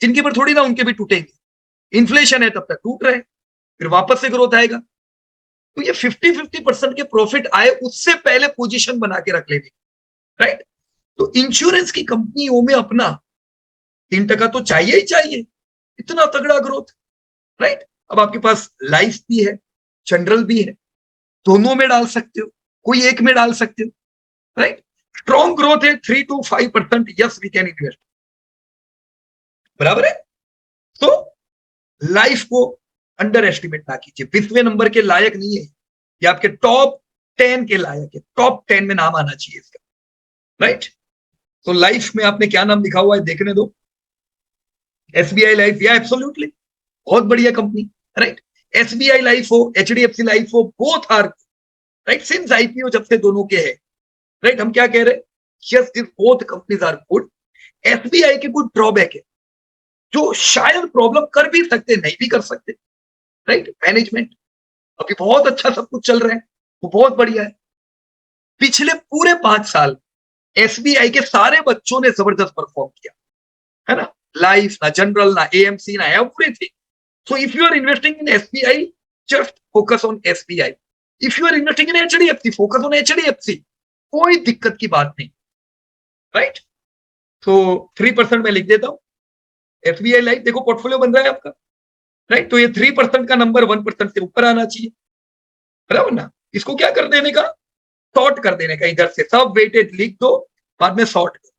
जिनकी पर थोड़ी ना उनके भी टूटेंगे। इन्फ्लेशन है तब तक टूट रहे, फिर वापस से ग्रोथ आएगा। तो ये 50-50% के प्रॉफिट आए उससे पहले पोजीशन बना के रख लेने, राइट। तो इंश्योरेंस की कंपनियों में अपना 3% तो चाहिए ही चाहिए, इतना तगड़ा ग्रोथ, राइट। अब आपके पास लाइफ भी है, जनरल भी है, दोनों में डाल सकते हो, कोई एक में डाल सकते हो, राइट। स्ट्रॉन्ग ग्रोथ है 3 to 5%, yes we can invest, बराबर है। तो लाइफ को अंडर एस्टिमेट ना कीजिए, 20वें नंबर के लायक नहीं है, ये आपके टॉप 10 के लायक है, टॉप 10 में नाम आना चाहिए इसका, राइट। तो लाइफ में आपने क्या नाम लिखा हुआ है देखने दो, एसबीआई लाइफ, या एब्सोल्युटली बहुत बढ़िया कंपनी, राइट। एसबीआई लाइफ हो, एचडीएफसी लाइफ हो, both are, right, since IPO जब से दोनों के हैं, राइट। हम क्या कह रहे हैं, yes this both companies are good. SBI के कुछ ड्रॉबैक है जो शायद प्रॉब्लम कर भी सकते, नहीं भी कर सकते, राइट। मैनेजमेंट, अभी बहुत अच्छा सब कुछ चल रहा है, वो बहुत बढ़िया है। पिछले पूरे 5 साल एसबीआई के सारे बच्चों ने जबरदस्त परफॉर्म किया है ना, लाइफ ना जनरल ना एएमसी ना everything. So if you are investing in SBI, just focus on SBI. If you are investing in HDFC, focus on HDFC, कोई दिक्कत की बात नहीं, राइट। तो 3% मैं लिख देता हूं, एसबीआई लाइफ देखो पोर्टफोलियो बन रहा है आपका, राइट। तो ये 3% का नंबर 1% से ऊपर आना चाहिए, बराबर ना। इसको क्या कर देने का, सॉर्ट कर देने का, इधर से सब वेटेड लिख दो, बाद में सॉर्ट करो,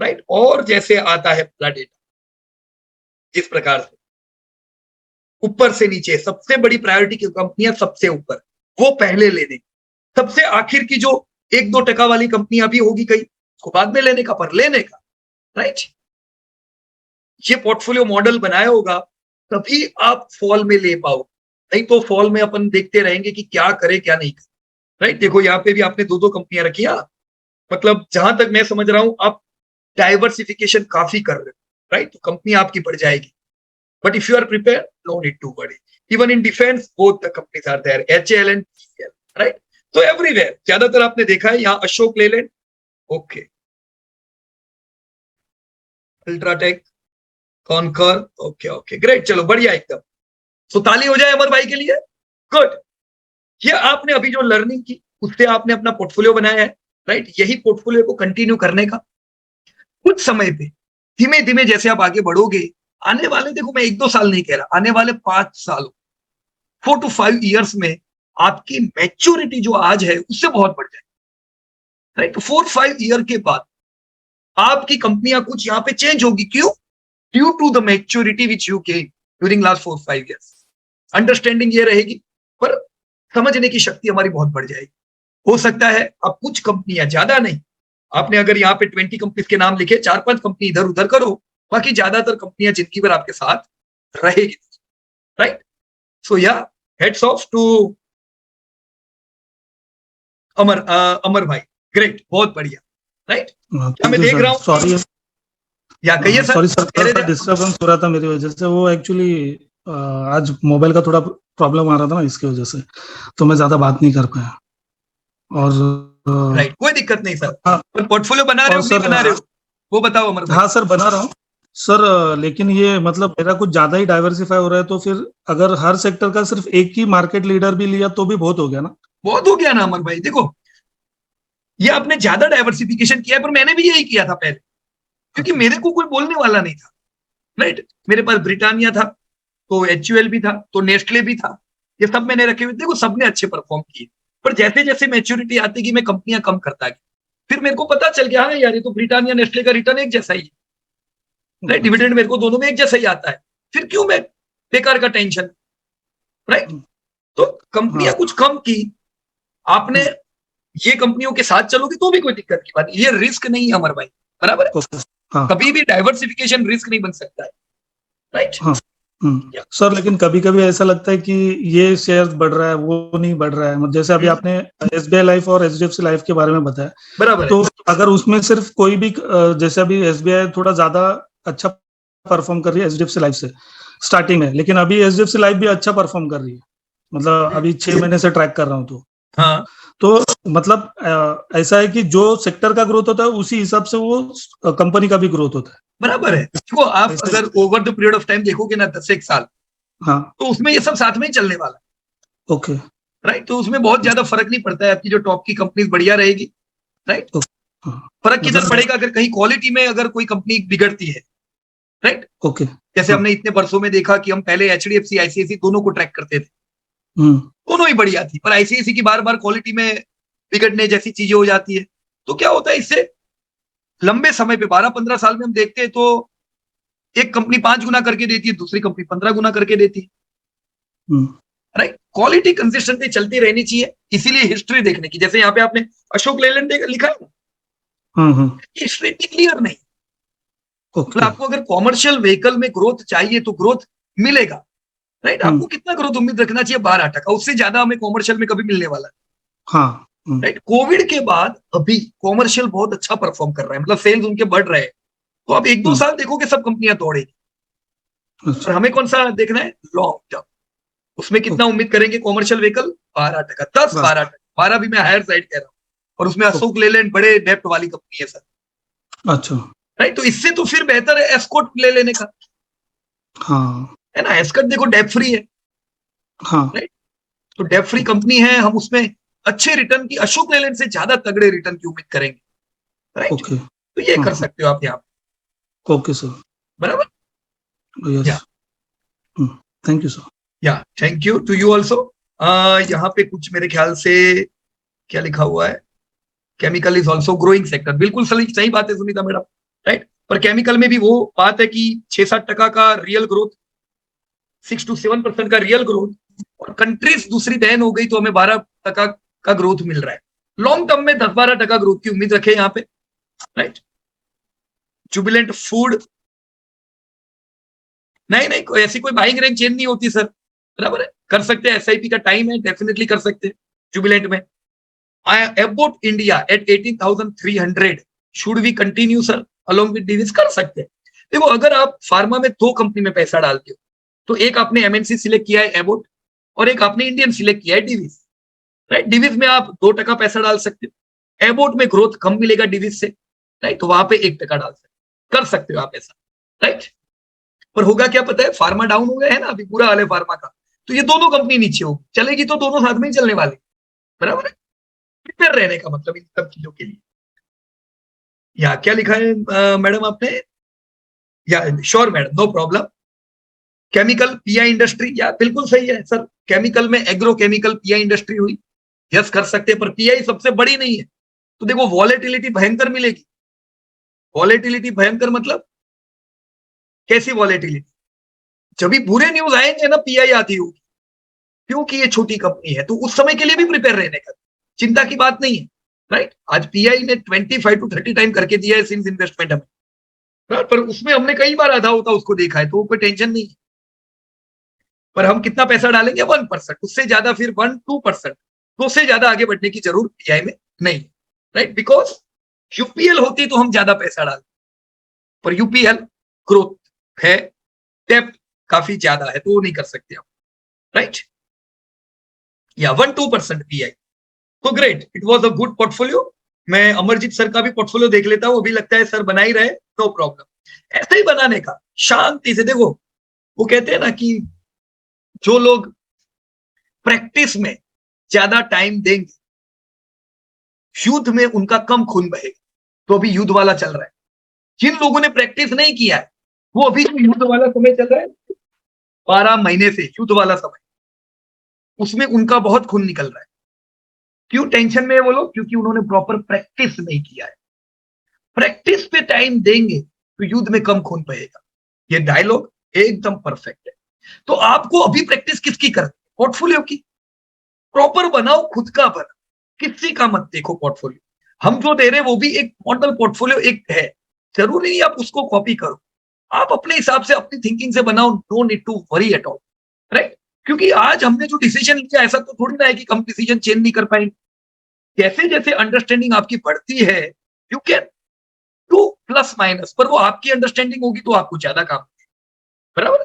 राइट। और जैसे आता है पूरा डेटा इस प्रकार से ऊपर से नीचे, सबसे बड़ी प्रायोरिटी की कंपनियां सबसे ऊपर, वो पहले लेने, सबसे आखिर की जो 1-2% वाली कंपनियां भी होगी कई, उसको बाद में लेने का, पर लेने का, राइट। ये पोर्टफोलियो मॉडल बनाया होगा तभी आप फॉल में ले पाओ, नहीं तो फॉल में अपन देखते रहेंगे कि क्या करे क्या नहीं करे, राइट। देखो यहाँ पे भी आपने 2-2 कंपनियां रखी, मतलब जहां तक मैं समझ रहा हूं आप डाइवर्सिफिकेशन काफी कर रहे हो, राइट। तो कंपनी आपकी बढ़ जाएगी, but if you are prepare, no need to worry. Even in defence both the companies are there, HAL and PL, right. तो एवरीवेयर ज्यादातर आपने देखा है, यहाँ Ashok Leyland, okay, UltraTech, Concor, okay okay great, चलो बढ़िया एकदम। तो ताली हो जाए अमर भाई के लिए, गुड। ये आपने अभी जो लर्निंग की उससे आपने अपना पोर्टफोलियो बनाया है, राइट। यही पोर्टफोलियो को कंटिन्यू करने का, कुछ समय पे धीमे धीमे जैसे आप आगे बढ़ोगे, आने वाले, देखो मैं 1-2 साल नहीं कह रहा, आने वाले 5 साल, 4 to 5 ईयर्स में आपकी मैच्योरिटी जो आज है उससे बहुत बढ़ जाएगी, राइट। तो 4-5 ईयर के बाद आपकी कंपनियां कुछ यहाँ पे चेंज होगी, क्यों, due to the maturity which you gain during last 4-5 years. Understanding ये रहेगी, पर समझने की शक्ति हमारी बहुत बढ़ जाएगी, हो सकता है अब कुछ कंपनियां, ज्यादा नहीं, आपने अगर यहाँ पे 20 कंपनीज के नाम लिखे, 4-5 कंपनी इधर उधर करो, बाकी ज्यादातर कंपनियां जिंदगी भर आपके साथ रहेगी, राइट? सो या, हेड्स ऑफ टू अमर भाई, ग्रेट, बहुत बढ़िया, राइट? क्या मैं देख रहा हूँ, सॉरी या कहिए सर, सॉरी सर, मेरे थोड़ा डिस्टर्बेंस हो रहा था मेरी वजह से। वो एक्चुअली आज मोबाइल का थोड़ा प्रॉब्लम आ रहा था ना, इसकी वजह से तो मैं ज्यादा बात नहीं कर पाया। और राइट, कोई दिक्कत नहीं सर, हाँ, पर पोर्टफोलियो बना रहे और हो कि नहीं सर बना रहे हो, वो बताओ अमर भाई। हाँ सर, बना रहा हूँ सर। लेकिन ये मतलब मेरा कुछ ज्यादा ही डाइवर्सिफाई हो रहा है, तो फिर अगर हर सेक्टर का सिर्फ एक ही मार्केट लीडर भी लिया तो भी बहुत हो गया ना। बहुत हो गया ना अमर भाई, देखो ये आपने ज्यादा डाइवर्सिफिकेशन किया है, पर मैंने भी यही किया था पहले, क्योंकि मेरे को कोई बोलने वाला नहीं था, राइट? मेरे पास ब्रिटानिया था, तो HUL भी था, तो नेस्ले भी था, ये सब मैंने रखे हुए, देखो सबने अच्छे परफॉर्म किए, पर जैसे जैसे मैच्योरिटी आती गई मैं कंपनियां कम करता गया, फिर मेरे को पता चल गया हाँ यार ये तो ब्रिटानिया नेस्ले का रिटर्न एक जैसा ही है, राइट? डिविडेंड मेरे को दोनों में एक जैसा ही आता है, फिर क्यों मैं बेकार का टेंशन, राइट? तो कंपनियां कुछ कम की, आपने ये कंपनियों के साथ चलोगे तो भी कोई दिक्कत की बात नहीं, ये रिस्क नहीं है अमर भाई, बराबर है? हाँ कभी भी डाइवर्सिफिकेशन रिस्क नहीं बन सकता है, राइट? हाँ सर, लेकिन कभी कभी ऐसा लगता है कि ये शेयर बढ़ रहा है, वो नहीं बढ़ रहा है। मतलब जैसे अभी आपने SBI लाइफ और HDFC लाइफ के बारे में बताया, बराबर है, तो अगर उसमें सिर्फ कोई भी जैसे अभी SBI थोड़ा ज्यादा अच्छा परफॉर्म कर रही है HDFC लाइफ से स्टार्टिंग में, लेकिन अभी HDFC लाइफ भी अच्छा परफॉर्म कर रही है। मतलब अभी 6 महीने से ट्रैक कर रहा हूँ हाँ, तो मतलब ऐसा है कि जो सेक्टर का ग्रोथ होता है उसी हिसाब से वो कंपनी का भी ग्रोथ होता है। बराबर है। देखो आप अगर over the period of time देखोगे ना 10 साल, हाँ तो उसमें ये सब साथ में ही चलने वाला है, ओके, राइट? तो उसमें बहुत ज्यादा फर्क नहीं पड़ता है, आपकी जो टॉप की कंपनी बढ़िया रहेगी, राइट? हाँ, फर्क किधर मतलब पड़ेगा अगर कहीं क्वालिटी में अगर कोई कंपनी बिगड़ती है, राइट? ओके, जैसे हमने इतने वर्षों में देखा कि हम पहले HDFC ICICI दोनों को ट्रैक करते थे, दोनों ही बढ़िया थी, पर ICICI की बार बार क्वालिटी में बिगड़ने जैसी चीजें हो जाती है, तो क्या होता है इससे लंबे समय पे 12-15 साल में हम देखते हैं तो एक कंपनी 5 गुना करके देती है, दूसरी कंपनी 15 गुना करके देती है, राइट? क्वालिटी कंसिस्टेंटली चलती रहनी चाहिए, इसीलिए हिस्ट्री देखने की, जैसे यहाँ पे आपने अशोक लेलैंड लिखा है ना, हिस्ट्री क्लियर नहीं, मतलब आपको अगर कॉमर्शियल व्हीकल में ग्रोथ चाहिए तो ग्रोथ मिलेगा, राइट? आपको कितना ग्रोथ उम्मीद रखना चाहिए? 12%, उससे ज्यादा हमें कॉमर्शियल में कभी मिलने वाला है, हाँ, राइट? कोविड के बाद अभी कॉमर्शियल बहुत अच्छा परफॉर्म कर रहा है, मतलब सेल्स उनके बढ़ रहे हैं, तो आप 1-2 साल देखोगे सब कंपनियां तोड़ेगी, और हमें कौन सा देखना है? Long term. उसमें कितना उम्मीद करेंगे? कॉमर्शियल व्हीकल 12%, 10-12%, 12 भी मैं हायर साइड कह रहा हूँ, और उसमें अशोक लेलैंड बड़े डेप्ट वाली कंपनी है सर, अच्छा, राइट? तो इससे तो फिर बेहतर है एस्कॉर्ट ले लेने का, हाँ है ना? एस्कॉर्ट देखो डेप फ्री है, हाँ, राइट? तो डेप फ्री कंपनी है, हम उसमें अच्छे रिटर्न की, अशोक लेलैंड से ज्यादा तगड़े रिटर्न की उम्मीद करेंगे, राइट? ओके, तो ये कर सकते हो आप यहाँ, ओके सर, बराबर? Yes, thank you sir. Yeah thank you to you also. यहाँ पे कुछ मेरे ख्याल से क्या लिखा हुआ है, chemical is also growing sector, बिल्कुल सही सही बात है सुनीता मैडम, राइट? पर केमिकल में भी वो बात है कि 6-7% का रियल ग्रोथ, 6-7% का रियल ग्रोथ, और कंट्रीज दूसरी बहन हो गई तो हमें 12% का ग्रोथ मिल रहा है, लॉन्ग टर्म में 10-12% ग्रोथ की उम्मीद रखे यहाँ पे, राइट? जुबिलेंट फूड, नहीं नहीं, कोई ऐसी कोई बाइंग रेंज चेंज नहीं होती सर, बराबर है? कर सकते हैं, SIP का टाइम है, डेफिनेटली कर सकते हैं जुबिलेंट में। About India at 18,300, should we continue sir along with Divi's? कर सकते हैं। देखो अगर आप फार्मा में 2 कंपनी में पैसा डालते हो, तो एक आपने MNC सिलेक्ट किया है एबोट, और एक आपने इंडियन सिलेक्ट किया है डिविज, राइट? डिविज में आप 2% पैसा डाल सकते हो, एबोट में ग्रोथ कम मिलेगा डिविज से, राइट? तो वहां पे 1% डाल सकते, कर सकते हो आप ऐसा, राइट? पर होगा क्या पता है, फार्मा डाउन हो गया है ना, अभी बुरा हाल है फार्मा का, तो ये दोनों कंपनी नीचे होगी, चलेगी तो दोनों साथ में ही चलने वाले, बराबर है? प्रिपेयर रहने का मतलब इन सब चीजों के लिए। या क्या लिखा है मैडम आपने? या sure madam, no problem. Chemical PI industry, या बिल्कुल सही है सर, केमिकल में एग्रो केमिकल PI इंडस्ट्री हुई, यस कर सकते हैं, पर PI सबसे बड़ी नहीं है, तो देखो वॉलेटिलिटी भयंकर मिलेगी। वॉलेटिलिटी भयंकर मतलब कैसी वॉलेटिलिटी? जब भी बुरे न्यूज आएंगे ना PI आती होगी, क्योंकि ये छोटी कंपनी है, तो उस समय के लिए भी प्रिपेयर रहने का, चिंता की बात नहीं है, राइट। आज पीआई ने 25 to 30 टाइम करके दिया है सिंस इन्वेस्टमेंट हमें, पर उसमें हमने कई बार आधा होता उसको देखा है, तो कोई टेंशन नहीं है। पर हम कितना पैसा डालेंगे? 1%, उससे ज्यादा फिर 1-2%, तो उससे ज्यादा आगे बढ़ने की जरूरत पीआई में नहीं, राइट। बिकॉज यूपीएल होती तो हम ज्यादा पैसा डालते, पर यूपीएल ग्रोथ है, डेप्थ काफी ज्यादा है, तो वो नहीं कर सकते हम, राइट। या 1-2% पीआई, तो great, it was a good portfolio. मैं अमरजीत सर का भी पोर्टफोलियो देख लेता हूँ, अभी लगता है सर बना ही रहे, नो प्रॉब्लम। ऐसे ही बनाने का, शांति से देखो। वो कहते हैं ना कि जो लोग प्रैक्टिस में ज्यादा टाइम देंगे, युद्ध में उनका कम खून बहेगा। तो अभी युद्ध वाला चल रहा है। जिन लोगों ने प्रैक्टिस नहीं किया है, वो अभी जो युद्ध वाला समय चल रहा है, 12 महीने से युद्ध वाला समय, उसमें उनका बहुत खून निकल रहा है। क्यों टेंशन में है वो लोग? क्योंकि उन्होंने प्रॉपर प्रैक्टिस नहीं किया है। प्रैक्टिस पे टाइम देंगे तो युद्ध में कम खून बहेगा। ये डायलॉग एकदम परफेक्ट है। तो आपको अभी प्रैक्टिस किसकी करनी? पोर्टफोलियो की। प्रॉपर बनाओ, खुद का बना, किसी का मत देखो पोर्टफोलियो। हम जो दे रहे हैं वो भी एक मॉडल पोर्टफोलियो एक है, जरूरी नहीं आप उसको कॉपी करो। आप अपने हिसाब से अपनी थिंकिंग से बनाओ, no need to worry at all, right. क्योंकि आज हमने जो डिसीजन लिया, ऐसा तो थोड़ी ना है कि हम डिसीजन चेंज नहीं कर पाएंगे। जैसे जैसे अंडरस्टैंडिंग आपकी बढ़ती है, you can do plus minus, पर वो आपकी अंडरस्टैंडिंग होगी तो आपको ज्यादा काम, बराबर।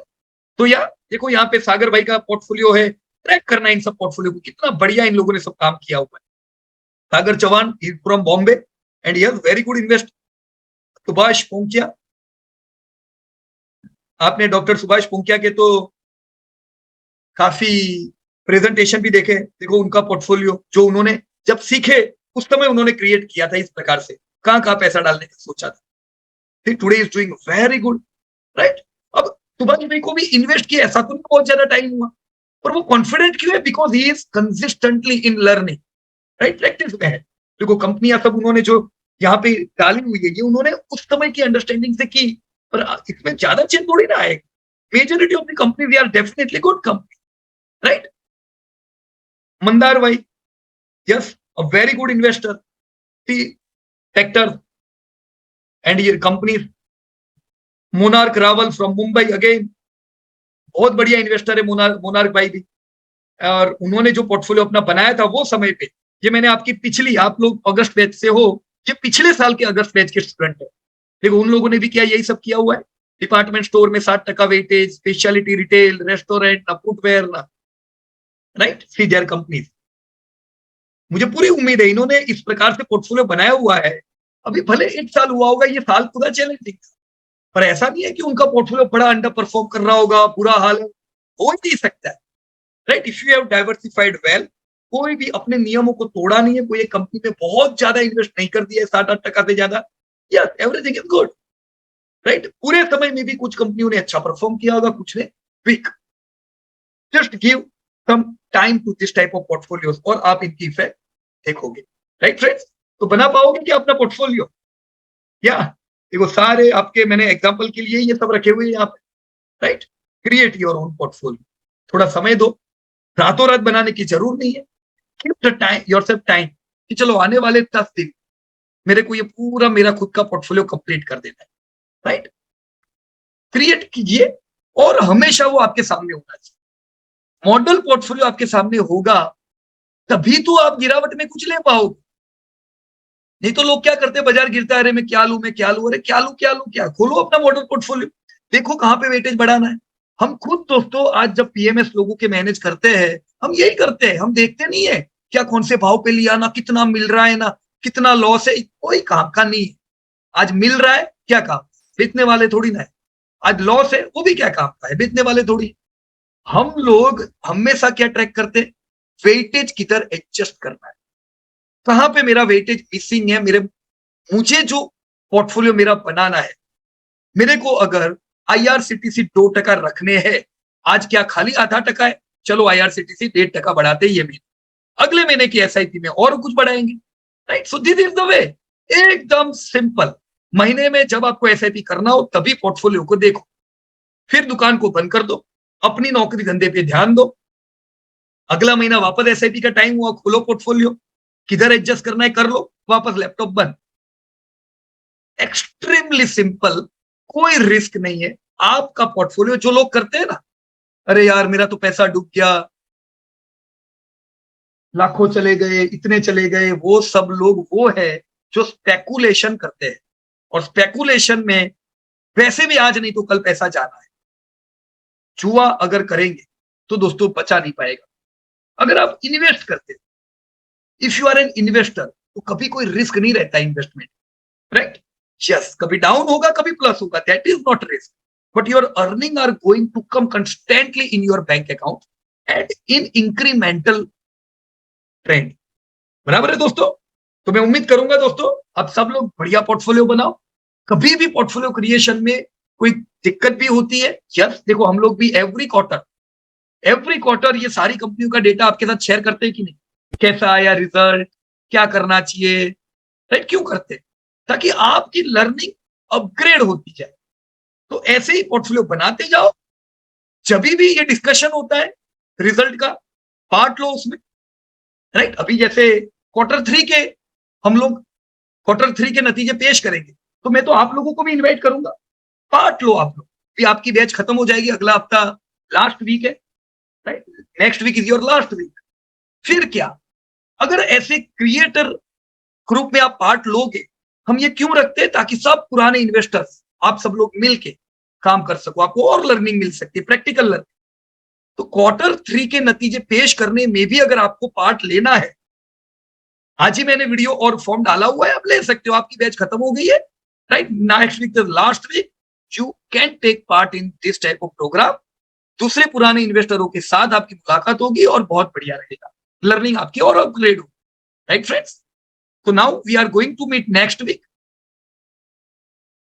तो यार देखो, यहाँ पे सागर भाई का पोर्टफोलियो है, ट्रैक करना इन सब पोर्टफोलियो को, कितना बढ़िया इन लोगों ने सब काम किया हुआ है। Sagar Chauhan from Bombay and yes very good invest. Subhash Ponkiya, आपने डॉक्टर सुभाष पोंकिया के तो काफी प्रेजेंटेशन भी देखे, देखो उनका पोर्टफोलियो जो उन्होंने जब सीखे उस समय उन्होंने क्रिएट किया था इस प्रकार से, कहां कहां पैसा डालने का सोचा था। Today is doing very good, right. अब सुभाष भाई को भी इन्वेस्ट किया, ऐसा तो नहीं बहुत ज्यादा टाइम हुआ, पर वो कॉन्फिडेंट क्यों है? Because he is consistently in learning, right, practice में है। देखो कंपनियां सब उन्होंने जो यहाँ पे डाली हुई है, ये उन्होंने उस समय की अंडरस्टैंडिंग से की, पर इसमें ज्यादा चेंज थोड़ी ना आएगा। Majority of the company we are definitely good company, right. Mandar bhai, yes, a very good investor, tea sector and ये company. Monark Rawal from Mumbai, again बहुत बढ़िया इन्वेस्टर है मोनार्क भाई भी। और उन्होंने जो पोर्टफोलियो अपना बनाया था वो समय पे, ये मैंने आपकी पिछली, आप लोग अगस्त बैच से हो, ये पिछले साल के अगस्त बैच के स्टूडेंट है। देखो उन लोगों ने भी क्या यही सब किया हुआ है। डिपार्टमेंट स्टोर में 60% वेटेज, स्पेशलिटी रिटेल, रेस्टोरेंट ना, फुटवेयर ना, राइट, सी देयर कंपनीज। मुझे पूरी उम्मीद है इन्होंने इस प्रकार से पोर्टफोलियो बनाया हुआ है। अभी भले 1 साल हुआ होगा, ये साल पूरा चैलेंजिंग, पर ऐसा नहीं है कि उनका पोर्टफोलियो बड़ा अंडर परफॉर्म कर रहा होगा, बुरा हाल है, हो ही नहीं सकता है, right. If you have diversified well, कोई भी अपने नियमों को तोड़ा नहीं है, कोई एक कंपनी में बहुत ज्यादा इन्वेस्ट नहीं कर दिया है 7-8% से ज्यादा, yes everything is good, right. पूरे समय में भी कुछ कंपनियों ने अच्छा परफॉर्म किया होगा, कुछ ने week. Just give some time to this type of portfolios और आप इनकी इफेक्ट देखोगे, राइट फ्रेंड्स। तो बना पाओगे क्या अपना पोर्टफोलियो? या देखो सारे आपके मैंने एग्जांपल के लिए ये सब रखे हुए हैं यहाँ पे, right. Create your own portfolio, थोड़ा समय दो, रातों रात बनाने की जरूर नहीं है। Give the time yourself time कि चलो आने वाले 10 दिन मेरे को ये पूरा मेरा खुद का पोर्टफोलियो कंप्लीट कर देना है, राइट। क्रिएट कीजिए और हमेशा वो आपके सामने होना चाहिए। मॉडल पोर्टफोलियो आपके सामने होगा तभी तो आप गिरावट में कुछ ले पाओगे। नहीं तो लोग क्या करते हैं, बाजार गिरता है, अरे मैं क्या लूं, मैं क्या लूं, अरे क्या लूं क्या लूं क्या। खोलो अपना मॉडल पोर्टफोलियो, देखो कहां पे वेटेज बढ़ाना है। हम खुद दोस्तों आज जब पीएमएस लोगों के मैनेज करते हैं, हम यही करते हैं, हम देखते नहीं है क्या कौन से भाव पे लिया, ना कितना मिल रहा है, ना कितना लॉस है, कोई काम का नहीं है। आज मिल रहा है क्या काम, बेचने वाले थोड़ी ना है। आज लॉस है वो भी क्या काम का है, बेचने वाले थोड़ी। हम लोग हमेशा क्या ट्रैक करते हैं, वेटेज किधर एडजस्ट करना है, कहां पे मेरा वेटेज मिसिंग है। मुझे जो पोर्टफोलियो मेरा बनाना है, मेरे को अगर आईआरसीटीसी 2% रखने हैं, आज क्या खाली आधा टका है, चलो आईआरसीटीसी 1.5% बढ़ाते ही ये महीने, अगले महीने की एसआईपी में और कुछ बढ़ाएंगे, right. So this is the way, एकदम सिंपल। महीने में जब आपको एसआईपी करना हो तभी पोर्टफोलियो को देखो, फिर दुकान को बंद कर दो, अपनी नौकरी धंधे पे ध्यान दो। अगला महीना वापस एसआईपी का टाइम हुआ, खोलो पोर्टफोलियो, किधर एडजस्ट करना है कर लो, वापस लैपटॉप बंद। एक्सट्रीमली सिंपल, कोई रिस्क नहीं है। आपका पोर्टफोलियो, जो लोग करते हैं ना, अरे यार मेरा तो पैसा डूब गया, लाखों चले गए, इतने चले गए, वो सब लोग वो है जो स्पेकुलेशन करते हैं। और स्पेकुलेशन में वैसे भी आज नहीं तो कल पैसा जाना है। जुआ अगर करेंगे तो दोस्तों बचा नहीं पाएगा। अगर आप इन्वेस्ट करते हैं, if you are an investor, तो कभी कोई रिस्क नहीं रहता इन्वेस्टमेंट, राइट? यस, कभी डाउन होगा कभी प्लस होगा, that is not risk, but your earning are going to come constantly in your bank account and in incremental trend. बराबर है दोस्तों? तो मैं उम्मीद करूंगा दोस्तों आप सब लोग बढ़िया पोर्टफोलियो बनाओ। कभी भी पोर्टफोलियो क्रिएशन में कोई दिक्कत भी होती है, यस देखो हम लोग भी एवरी क्वार्टर ये सारी कंपनियों का डेटा आपके साथ शेयर करते हैं कि नहीं, कैसा आया रिजल्ट, क्या करना चाहिए, राइट? क्यों करते हैं? ताकि आपकी लर्निंग अपग्रेड होती जाए। तो ऐसे ही पोर्टफोलियो बनाते जाओ। जब भी ये डिस्कशन होता है रिजल्ट का, पार्ट लो उसमें, राइट? अभी जैसे Q3 के हम लोग Q3 के नतीजे पेश करेंगे, तो मैं तो आप लोगों को भी इनवाइट करूंगा, पार्ट लो आप लोग। भी आपकी बैच खत्म हो जाएगी, अगला हफ्ता लास्ट वीक है, right? Next week is your last week. फिर क्या, अगर ऐसे क्रिएटर ग्रुप में आप पार्ट लोगे, हम ये क्यों रखते हैं? ताकि सब पुराने इन्वेस्टर्स आप सब लोग मिलके काम कर सको, आपको और लर्निंग मिल सकती है, प्रैक्टिकल लर्निंग। तो Q3 के नतीजे पेश करने में भी अगर आपको पार्ट लेना है, आज ही मैंने वीडियो और फॉर्म डाला हुआ है, आप ले सकते हो। आपकी बैच खत्म हो गई है, right? Next week the last week, you can take part in this type of program. दूसरे पुराने इन्वेस्टरों के साथ आपकी मुलाकात होगी और बहुत बढ़िया रहेगा, लर्निंग आपकी और अपग्रेड होगी, राइट फ्रेंड्स? तो now we are going to meet next week.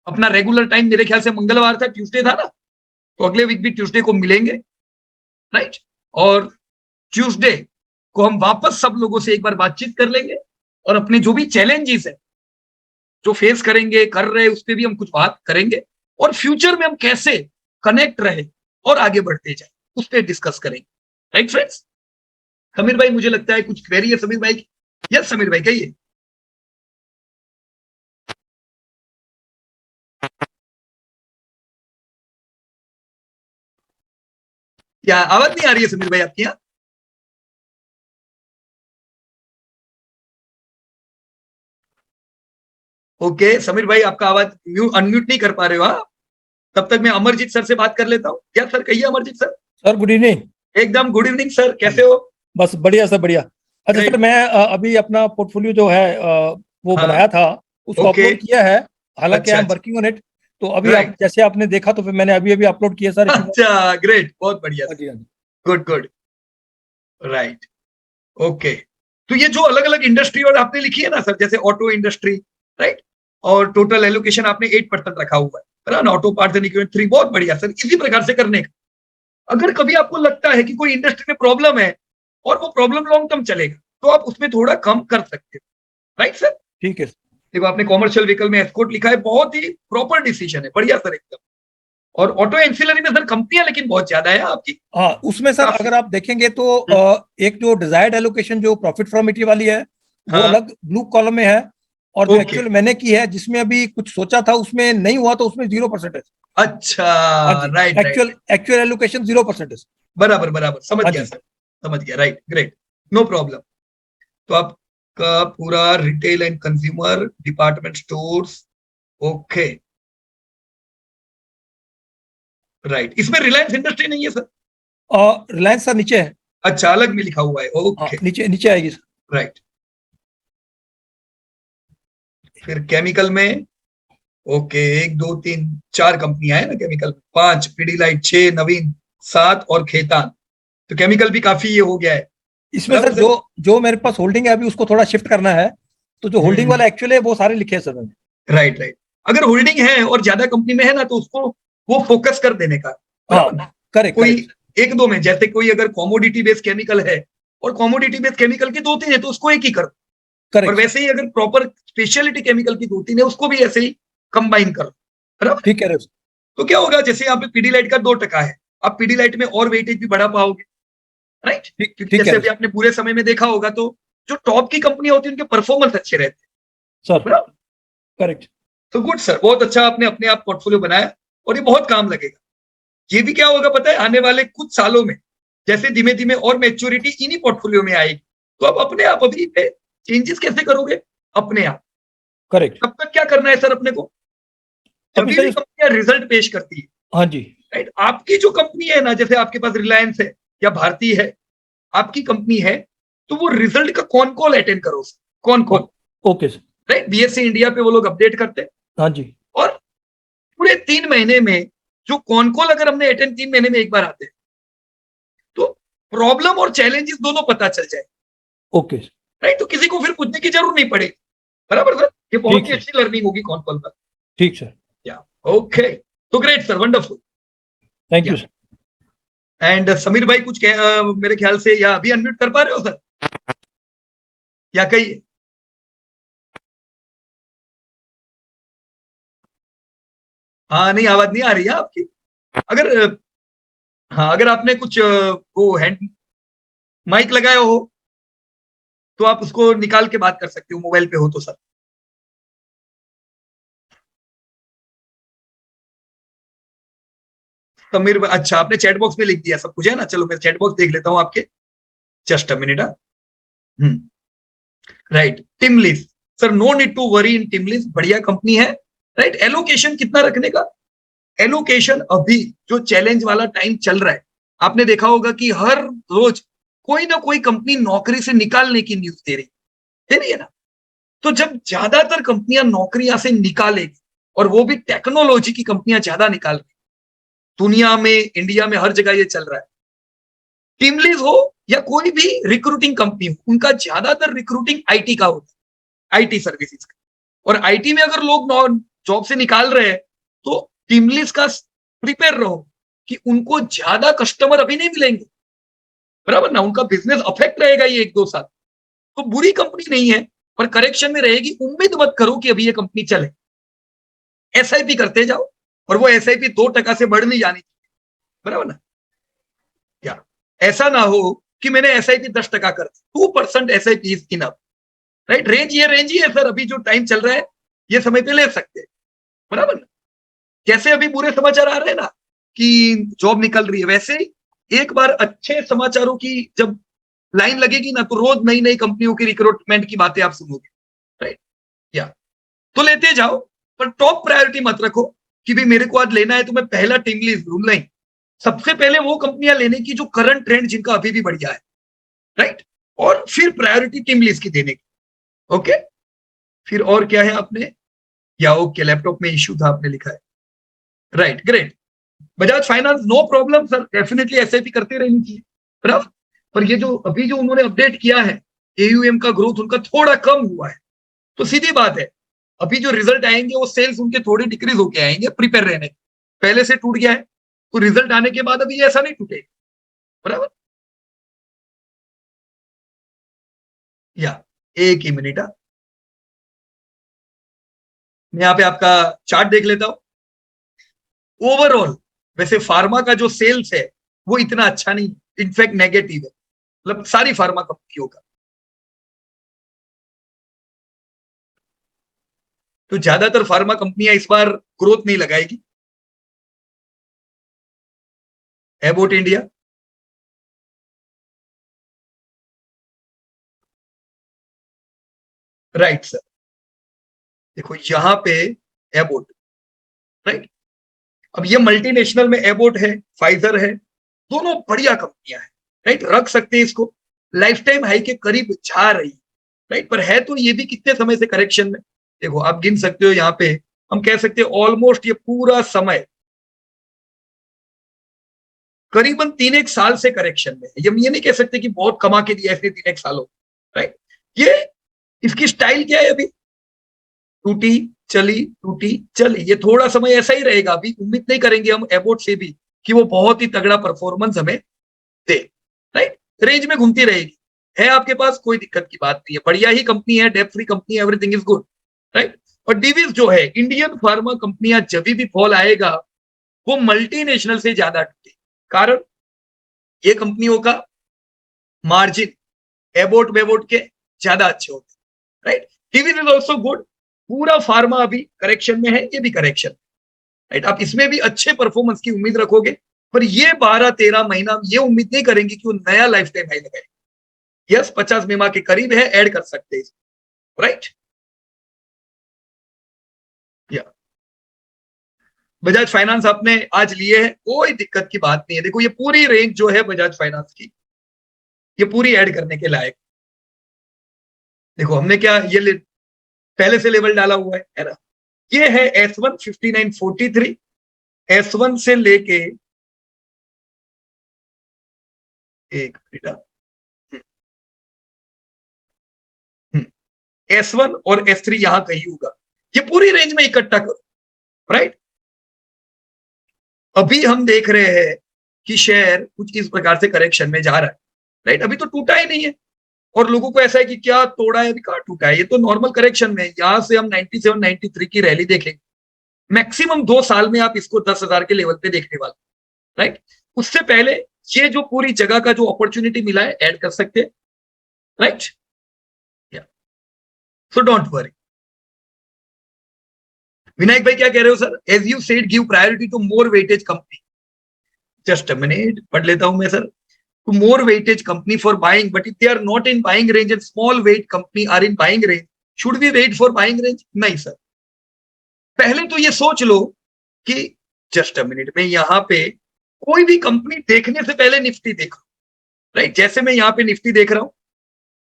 अपना रेगुलर टाइम मेरे ख्याल से मंगलवार था, ट्यूसडे था ना, तो अगले वीक भी ट्यूसडे को मिलेंगे, राइट? और ट्यूसडे को हम वापस सब लोगों से एक बार बातचीत कर लेंगे और अपने जो भी चैलेंजेस है जो फेस करेंगे, कर रहे हैं, उस पर भी हम कुछ बात करेंगे। और फ्यूचर में हम कैसे कनेक्ट रहे और आगे बढ़ते जाए, उस पर डिस्कस करेंगे, राइट फ्रेंड्स? समीर भाई, मुझे लगता है कुछ क्वेरी है समीर भाई की? यस समीर भाई कहिए। क्या आवाज नहीं आ रही है समीर भाई आपकी? यहाँ ओके समीर भाई, आपका आवाज अनम्यूट नहीं कर पा रहे हो आप? तब तक मैं अमरजीत सर से बात कर लेता हूँ। क्या सर कहिए Amarjeet sir. Sir good evening. एकदम गुड इवनिंग सर, कैसे हो? बस बढ़िया सर बढ़िया। अच्छा Right. सर, मैं अभी अपना पोर्टफोलियो जो है वो हाँ, बनाया था, उसको Okay. अपलोड किया है। हालांकि आई एम अच्छा, वर्किंग ऑन इट। तो अभी Right. आप जैसे आपने देखा तो फिर मैंने अभी अपलोड किया सर। अच्छा ग्रेट, बहुत बढ़िया, हाँ जी, हाँ जी। Good good, right, okay. तो ये जो अलग अलग इंडस्ट्री और आपने लिखी है ना सर, जैसे ऑटो इंडस्ट्री, राइट? और टोटल एलोकेशन आपने 8% रखा हुआ है ना, ऑटो पार्ट्स एंड इक्विपमेंट 3, बहुत बढ़िया सर। इसी प्रकार से करने का, अगर कभी आपको लगता है कि कोई इंडस्ट्री में प्रॉब्लम है और वो प्रॉब्लम लॉन्ग टर्म चलेगा, तो आप उसमें थोड़ा कम कर सकते हो, राइट सर? ठीक है। देखो आपने कॉमर्शियल व्हीकल में एस्कॉर्ट लिखा है, बहुत ही प्रॉपर डिसीजन है, बढ़िया सर एकदम। और ऑटो एंसिलरी में सर कंपनियां लेकिन बहुत ज्यादा है आपकी। हाँ, उसमें सर अगर आप देखेंगे तो एक जो डिजायर्ड एलोकेशन जो प्रॉफिट फ्रॉम इट वाली है वो हाँ। अलग ब्लू कॉलम में है, और जो Okay. एक्चुअल मैंने की है जिसमें अभी कुछ सोचा था उसमें नहीं हुआ तो उसमें 0% है। अच्छा, राइट, एक्चुअल एलोकेशन 0% है। बराबर बराबर, समझ हाँ गया जी। सर, समझ गया, राइट, ग्रेट, नो प्रॉब्लम। तो आपका पूरा retail and consumer, department stores, okay, right. इसमें रिलायंस इंडस्ट्री नहीं है सर? रिलायंस सर नीचे है। अच्छा, अलग में लिखा हुआ है, हाँ, ओके, नीचे नीचे आएगी सर। राइट। फिर केमिकल में, ओके, 1 2 3 4 कंपनियां है ना केमिकल में, 5 पीडीलाइट, 6 नवीन, 7 और खेतान। तो केमिकल भी काफी ये हो गया है इसमें सर जो मेरे पास होल्डिंग है अभी उसको थोड़ा शिफ्ट करना है, तो जो होल्डिंग वाला एक्चुअली है वो सारे लिखे हैं सर मैंने। Right right. अगर होल्डिंग है और ज्यादा कंपनी में है ना, तो उसको वो फोकस कर देने का। हाँ, करेक्ट। कोई एक दो में, जैसे कोई अगर कॉमोडिटी बेस्ड केमिकल है और कॉमोडिटी बेस्ड केमिकल की 2 3 है, तो उसको एक ही कर। और वैसे ही अगर प्रॉपर स्पेशलिटी केमिकल की 2 3 है, उसको भी ऐसे ही कंबाइन कर, बराबर? ठीक है। तो क्या होगा, जैसे यहाँ पे पीडीलाइट का 2% है, आप पीडीलाइट में और वेटेज भी बढ़ा पाओगे, राइट? क्योंकि जैसे अभी आपने पूरे समय में देखा होगा तो जो टॉप की कंपनियां होती है उनके परफॉर्मेंस अच्छे रहते हैं। Sir correct. तो गुड सर, बहुत अच्छा आपने अपने आप पोर्टफोलियो बनाया और ये बहुत काम लगेगा। ये भी क्या होगा पता है, आने वाले कुछ सालों में जैसे धीमे धीमे और मैच्योरिटी इन्हीं पोर्टफोलियो में आएगी, तो अब अपने आप अभी पे चेंजेस कैसे करोगे अपने आप? करेक्ट। तब तक क्या करना है सर अपने को, जब अभी भी सर कंपनियां रिजल्ट पेश करती है, हाँ जी राइट, आपकी जो कंपनी है ना, जैसे आपके पास रिलायंस है या भारती है, आपकी कंपनी है, तो वो रिजल्ट का कौन कॉल अटेंड करो, कौन call, okay sir. Right, BSc India पे वो लोग अपडेट करते हैं। हाँ जी और पूरे 3 महीने में जो कॉन कॉल अगर हमने अटेंड 3 महीने में एक बार आते हैं, तो प्रॉब्लम और चैलेंजेस दोनों पता चल जाए, ओके राइट, तो किसी को फिर पूछने की जरूरत नहीं पड़ेगी। बराबर सर, ये बहुत ठीक ही है। अच्छी लर्निंग होगी कॉन कॉल पर। ठीक सर। या ओके, तो great sir, wonderful. Thank you Yeah. Sir. And Sameer भाई कुछ मेरे ख्याल से, या अभी अनम्यूट कर पा रहे हो सर, या कहीं? हाँ नहीं, आवाज नहीं आ रही है आपकी। अगर हाँ, अगर आपने कुछ वो हैंड माइक लगाया हो तो आप उसको निकाल के बात कर सकते हो, मोबाइल पे हो तो सर। समीर अच्छा, आपने चैट बॉक्स में लिख दिया सब कुछ है ना, चलो मैं चैट बॉक्स देख लेता हूँ आपके, जस्ट अ मिनट। राइट, टिमलिस sir, no need to worry in टिमलिस, बढ़िया कंपनी है। राइट, एलोकेशन कितना रखने का? एलोकेशन अभी जो चैलेंज वाला टाइम चल रहा है, आपने देखा होगा कि हर रोज कोई ना कोई कंपनी नौकरी से निकालने की न्यूज दे रही है ना। तो जब ज्यादातर कंपनियां नौकरियां से निकालेगी, और वो भी टेक्नोलॉजी की कंपनियां ज्यादा निकाल रही, दुनिया में, इंडिया में, हर जगह ये चल रहा है। टीमलीज हो या कोई भी रिक्रूटिंग कंपनी हो, उनका ज्यादातर रिक्रूटिंग आईटी का होता है, आईटी सर्विसेज का। और आईटी में अगर लोग जॉब से निकाल रहे हैं, तो टीमलीज का प्रिपेयर रहो कि उनको ज्यादा कस्टमर अभी नहीं मिलेंगे, बराबर ना, उनका बिजनेस अफेक्ट रहेगा ये 1-2 साल। तो बुरी कंपनी नहीं है, पर करेक्शन में रहेगी, उम्मीद मत करो कि अभी ये कंपनी चले। एसआईपी करते जाओ, और वो एसआईपी 2% से बढ़ नहीं जानी चाहिए, बराबर ना। क्या ऐसा ना हो कि मैंने एसआईपी 10% कर दी, 2% SIP is enough, right. Range ही है सर, अभी जो टाइम चल रहा है ये समय पे ले सकते हैं, बराबर ना। जैसे अभी बुरे समाचार आ रहे हैं ना कि जॉब निकल रही है, वैसे ही एक बार अच्छे समाचारों की जब लाइन लगेगी ना, तो रोज नई नई कंपनियों की रिक्रूटमेंट की बातें आप सुनोगे, राइट। या तो लेते जाओ, पर टॉप प्रायोरिटी मत रखो कि भाई मेरे को आज लेना है तो मैं पहला टीम लीज लूं, नहीं। सबसे पहले वो कंपनियां लेने की जो करंट ट्रेंड जिनका अभी भी बढ़िया है, राइट, और फिर प्रायोरिटी टीम लीज की देने की। ओके, फिर और क्या है आपने, या ओके, लैपटॉप में इश्यू था आपने लिखा है, right, great. Bajaj finance, no problem sir, definitely SIP करते रहनी चाहिए, बराबर। पर ये जो अभी जो उन्होंने अपडेट किया है, एयूएम का ग्रोथ उनका थोड़ा कम हुआ है, तो सीधी बात है, अभी जो रिजल्ट आएंगे वो सेल्स उनके थोड़ी डिक्रीज होके आएंगे, प्रिपेयर रहने। पहले से टूट गया है, तो रिजल्ट आने के बाद अभी ऐसा नहीं टूटेगा, बराबर। या एक ही मिनट, मैं यहाँ पे आपका चार्ट देख लेता हूं। ओवरऑल वैसे फार्मा का जो सेल्स है वो इतना अच्छा नहीं, इनफैक्ट नेगेटिव है, मतलब सारी फार्मा कंपनियों का। तो ज्यादातर फार्मा कंपनियां इस बार ग्रोथ नहीं लगाएगी। एबोट इंडिया, राइट सर, देखो यहां पे एबोट, राइट। अब ये मल्टीनेशनल में एबोट है, फाइजर है, दोनों बढ़िया कंपनियां हैं, राइट, रख सकते हैं इसको। लाइफ टाइम हाई के करीब जा रही, राइट, पर है तो ये भी कितने समय से करेक्शन में, देखो आप गिन सकते हो यहाँ पे, हम कह सकते हैं ऑलमोस्ट ये पूरा समय करीबन 3-1 साल से करेक्शन में है। हम ये नहीं कह सकते कि बहुत कमा के दिया इसने 3-1 सालों, राइट। ये इसकी स्टाइल क्या है, अभी टूटी चली, टूटी चली, ये थोड़ा समय ऐसा ही रहेगा। अभी उम्मीद नहीं करेंगे हम एबोट से भी कि वो बहुत ही तगड़ा परफॉर्मेंस हमें दे, राइट। रेंज में घूमती रहेगी, है आपके पास, कोई दिक्कत की बात नहीं है, बढ़िया ही कंपनी है, debt free company, everything is good, right. और डिविज जो है, इंडियन फार्मा कंपनियां जब भी फॉल आएगा वो मल्टीनेशनल से ज्यादा टूटे, कारण ये कंपनियों का मार्जिन एबोट बेबोट के ज्यादा अच्छे होते हैं, right. TVs is also good. पूरा फार्मा अभी करेक्शन में है, ये भी करेक्शन, राइट। आप इसमें भी अच्छे परफॉर्मेंस की उम्मीद रखोगे, पर ये 12-13 महीना ये उम्मीद नहीं करेंगे कि वो नया लाइफ टाइम हाई लगाएंगे। यस, 50 बीमा के करीब है, ऐड कर सकते हैं, राइट। या बजाज फाइनेंस आपने आज लिए है, कोई दिक्कत की बात नहीं है। देखो ये पूरी रेंज जो है बजाज फाइनेंस की, ये पूरी ऐड करने के लायक। देखो हमने क्या ये पहले से लेवल डाला हुआ है ना। ये है S1 5943, S1 से लेके एक S1 और S3 यहां कहीं होगा। ये पूरी रेंज में इकट्ठा करो, राइट। अभी हम देख रहे हैं कि शेयर कुछ इस प्रकार से करेक्शन में जा रहा है, राइट। अभी तो टूटा ही नहीं है, और लोगों को ऐसा है कि क्या तोड़ा है, अभी कहां टूटा है, ये तो नॉर्मल करेक्शन में। यहां से हम 97 93 की रैली देखेंगे, मैक्सिमम 2 साल में आप इसको 10,000 के लेवल पे देखने वाले, राइट। उससे पहले ये जो पूरी जगह का जो अपॉर्चुनिटी मिला है ऐड कर सकते हैं, right. So don't worry. Vinayak भाई क्या कह रहे हो sir? As you said give priority to more weightage company. Just a minute, पढ़ लेता हूं मैं sir. To more weightage company for buying, but if they are not in buying range and small weight company are in buying range, should we wait for buying range? नहीं sir. पहले तो ये सोच लो कि जस्ट अ मिनट में यहां पे कोई भी कंपनी देखने से पहले निफ्टी देखो, राइट। जैसे मैं यहां पे निफ्टी देख रहा हूं,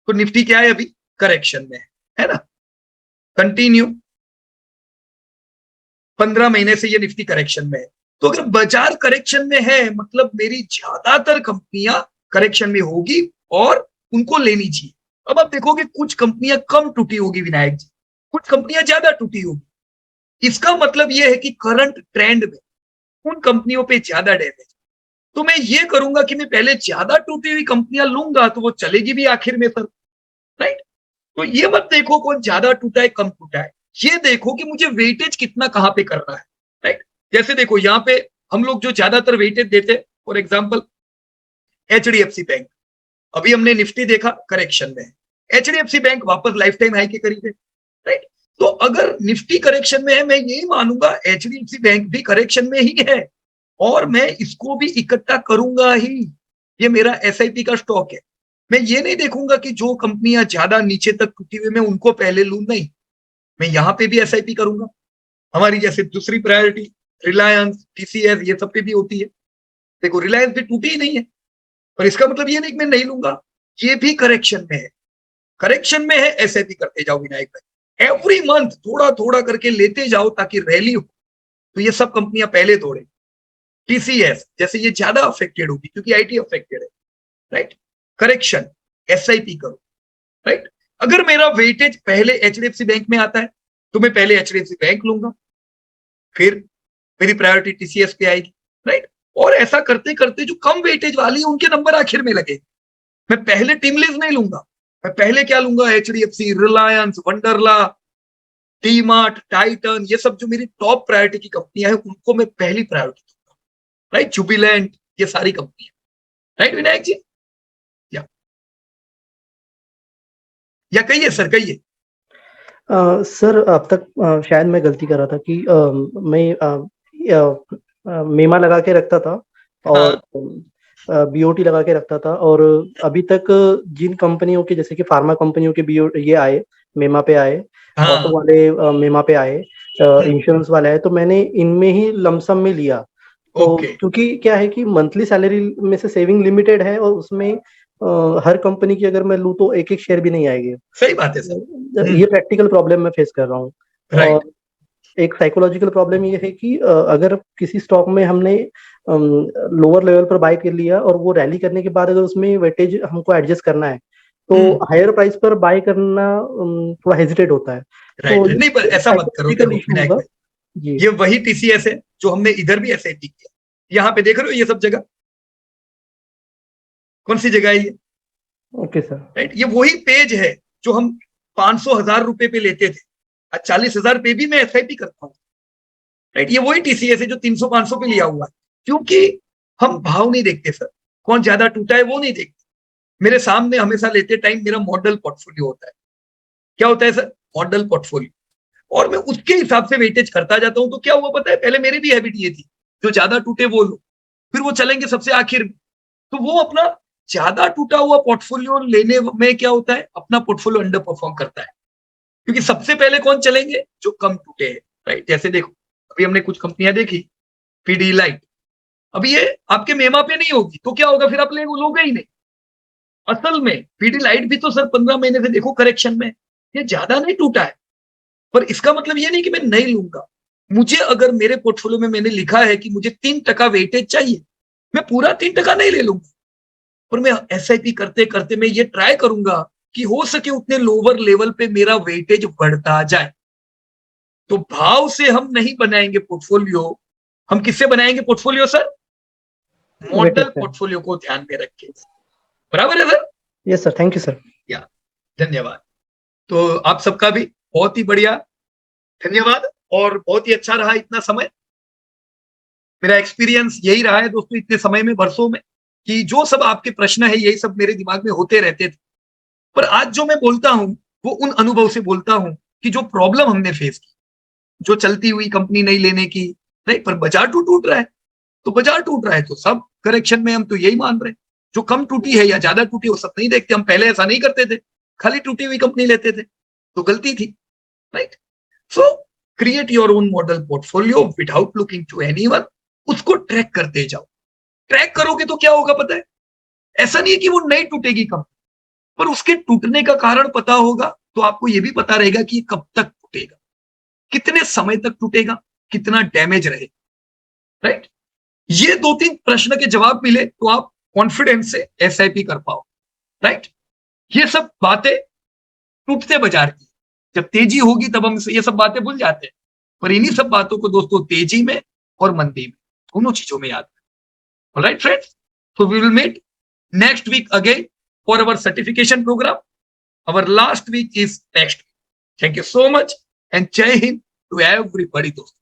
तो निफ्टी क्या है? अभी करेक्शन में है ना, कंटिन्यू 15 महीने से ये निफ्टी करेक्शन में है। तो अगर बाजार करेक्शन में है, मतलब मेरी ज्यादातर कंपनियां करेक्शन में होगी और उनको लेनी चाहिए। अब आप देखोगे कुछ कंपनियां कम टूटी होगी विनायक जी, कुछ कंपनियां ज्यादा टूटी होगी। इसका मतलब यह है कि करंट ट्रेंड में उन कंपनियों पे ज्यादा डैमेज। तो मैं ये करूंगा कि मैं पहले ज्यादा टूटी हुई कंपनियां लूंगा, तो वो चलेगी भी आखिर में सर, राइट। तो ये मत देखो कौन ज्यादा टूटा है कम टूटा है, ये देखो कि मुझे वेटेज कितना कहां पे करना है, राइट। जैसे देखो यहाँ पे हम लोग जो ज्यादातर वेटेज देते हैं, फॉर एग्जाम्पल HDFC बैंक। अभी हमने निफ्टी देखा करेक्शन में, HDFC बैंक वापस लाइफ टाइम हाई के करीब है, राइट। तो अगर निफ्टी करेक्शन में है, मैं यही मानूंगा HDFC बैंक भी करेक्शन में ही है, और मैं इसको भी इकट्ठा करूंगा ही। ये मेरा SIP का स्टॉक है। मैं ये नहीं देखूंगा कि जो कंपनियां ज्यादा नीचे तक टूटी हुई मैं उनको पहले लूं, नहीं। मैं यहां पे भी SIP करूंगा। हमारी जैसे दूसरी प्रायोरिटी रिलायंस, TCS, ये सब पे भी होती है। देखो रिलायंस भी टूटी ही नहीं है, पर इसका मतलब ये नहीं कि मैं नहीं लूंगा, ये भी करेक्शन में है। करेक्शन में है, SIP करते जाओ विनायक भाई। एवरी मंथ थोड़ा थोड़ा करके लेते जाओ ताकि रैली हो। तो ये सब कंपनियां पहले तोड़े। TCS जैसे ये ज्यादा अफेक्टेड होगी क्योंकि IT अफेक्टेड है, राइट। करेक्शन, SIP करो, राइट। अगर मेरा वेटेज पहले HDFC बैंक में आता है, तो मैं पहले HDFC बैंक लूंगा, फिर मेरी प्रायोरिटी TCS पे आएगी, राइट। और ऐसा करते करते जो कम वेटेज वाली है उनके नंबर आखिर में लगे। मैं पहले टीमलीज नहीं लूंगा, मैं पहले क्या लूंगा? HDFC, Reliance, Wonderla, T-mart, Titan, ये सब जो मेरी टॉप प्रायोरिटी की कंपनियां हैं उनको मैं पहली प्रायोरिटी दूंगा, राइट। जुबिलेंट, ये सारी कंपनियां, राइट विनायक जी। या कहिए सर, कहिए। सर अब तक शायद मैं गलती कर रहा था कि मैं मेमा लगा के रखता था और BOT लगा के रखता था, और अभी तक जिन कंपनियों के, जैसे कि फार्मा कंपनियों के ये आए, मेमा पे आए, ऑटो वाले मेमा पे आए, इंश्योरेंस वाले आए, तो मैंने इनमें ही लमसम में लिया। तो क्योंकि क्या है कि मंथली सैलरी में से सेविंग लिमिटेड है, और उसमें हर कंपनी की अगर मैं लूं तो एक एक शेयर भी नहीं आएगी। सही बात है सर। ये प्रैक्टिकल प्रॉब्लम मैं फेस कर रहा हूँ। और एक साइकोलॉजिकल प्रॉब्लम ये है कि अगर किसी स्टॉक में हमने लोअर लेवल पर बाय कर लिया और वो रैली करने के बाद अगर उसमें वेटेज हमको एडजस्ट करना है, तो हायर प्राइस पर बाय करना थोड़ा हेजिटेट होता है। तो नहीं, पर ऐसा मत करो विनायक भाई। ये वही TCS है जो हमने इधर भी SIP किया। यहाँ पे देख रहे हो ये सब जगह, कौन सी जगह है ये? Okay sir, right. ये वही पेज है जो हम 500,000 रुपए पे लेते थे, आज 40,000 पे भी मैं SIP करता हूँ, राइट। ये वही TCS है जो 300-500 पे लिया हुआ है, क्योंकि हम भाव नहीं देखते सर, कौन ज्यादा टूटा है वो नहीं देखते, मेरे सामने हमेशा लेते टाइम मेरा मॉडल पोर्टफोलियो होता है। क्या होता है सर? Model portfolio. और मैं उसके हिसाब से वेटेज करता जाता हूं। तो क्या हुआ पता है, पहले मेरी भी हैबिट ये थी, जो ज्यादा टूटे वो लो, फिर वो चलेंगे सबसे आखिर में। तो वो अपना ज्यादा टूटा हुआ पोर्टफोलियो लेने में क्या होता है, अपना पोर्टफोलियो अंडर परफॉर्म करता है। क्योंकि सबसे पहले कौन चलेंगे? जो कम टूटे हैं, राइट। जैसे देखो, अभी हमने कुछ कंपनियां देखी, पीडीलाइट, अभी ये आपके मेमा पे नहीं होगी तो क्या होगा, फिर आप लोगे ही नहीं। असल में पीडीलाइट भी तो सर 15 महीने से देखो करेक्शन में, ये ज्यादा नहीं टूटा है। पर इसका मतलब ये नहीं कि मैं नहीं लूंगा। मुझे अगर मेरे पोर्टफोलियो में मैंने लिखा है कि मुझे 3% वेटेज चाहिए, मैं पूरा 3% नहीं ले लूंगा, पर मैं एसआईपी करते करते मैं ये ट्राई करूंगा कि हो सके उतने लोअर लेवल पे मेरा वेटेज बढ़ता जाए। तो भाव से हम नहीं बनाएंगे पोर्टफोलियो, हम किससे बनाएंगे पोर्टफोलियो सर? मॉडल वेटेज पे। पोर्टफोलियो को ध्यान में रख के। बराबर है sir? Yes sir, thank you sir. धन्यवाद। तो आप सबका भी बहुत ही बढ़िया धन्यवाद, और बहुत ही अच्छा रहा इतना समय। मेरा एक्सपीरियंस यही रहा है दोस्तों इतने समय में, वर्षों में, कि जो सब आपके प्रश्न है यही सब मेरे दिमाग में होते रहते थे। पर आज जो मैं बोलता हूं वो उन अनुभव से बोलता हूं कि जो प्रॉब्लम हमने फेस की, जो चलती हुई कंपनी नहीं लेने की, नहीं, पर बाजार टूट रहा है तो बाजार टूट रहा है तो सब करेक्शन में हम तो यही मान रहे हैं। जो कम टूटी है या ज्यादा टूटी, वो सब नहीं देखते। हम पहले ऐसा नहीं करते थे, खाली टूटी हुई कंपनी लेते थे, तो गलती थी, right. So create your own model portfolio without looking to anyone. उसको ट्रैक करते जाओ। ट्रैक करोगे तो क्या होगा पता है, ऐसा नहीं है कि वो नहीं टूटेगी कंपनी, पर उसके टूटने का कारण पता होगा तो आपको ये भी पता रहेगा कि ये कब तक टूटेगा, कितने समय तक टूटेगा, कितना डैमेज रहेगा, राइट। ये 2-3 प्रश्न के जवाब मिले तो आप कॉन्फिडेंस से एसआईपी कर पाओ, राइट। ये सब बातें टूटते बाजार की, जब तेजी होगी तब हम ये सब बातें भूल जाते हैं। पर इन्हीं सब बातों को दोस्तों तेजी में और मंदी में, दोनों चीजों में याद रखें। Alright friends, so we will meet next week again for our certification program. Our last week is next week. Thank you so much and Jai Hind to everybody दोस्तों।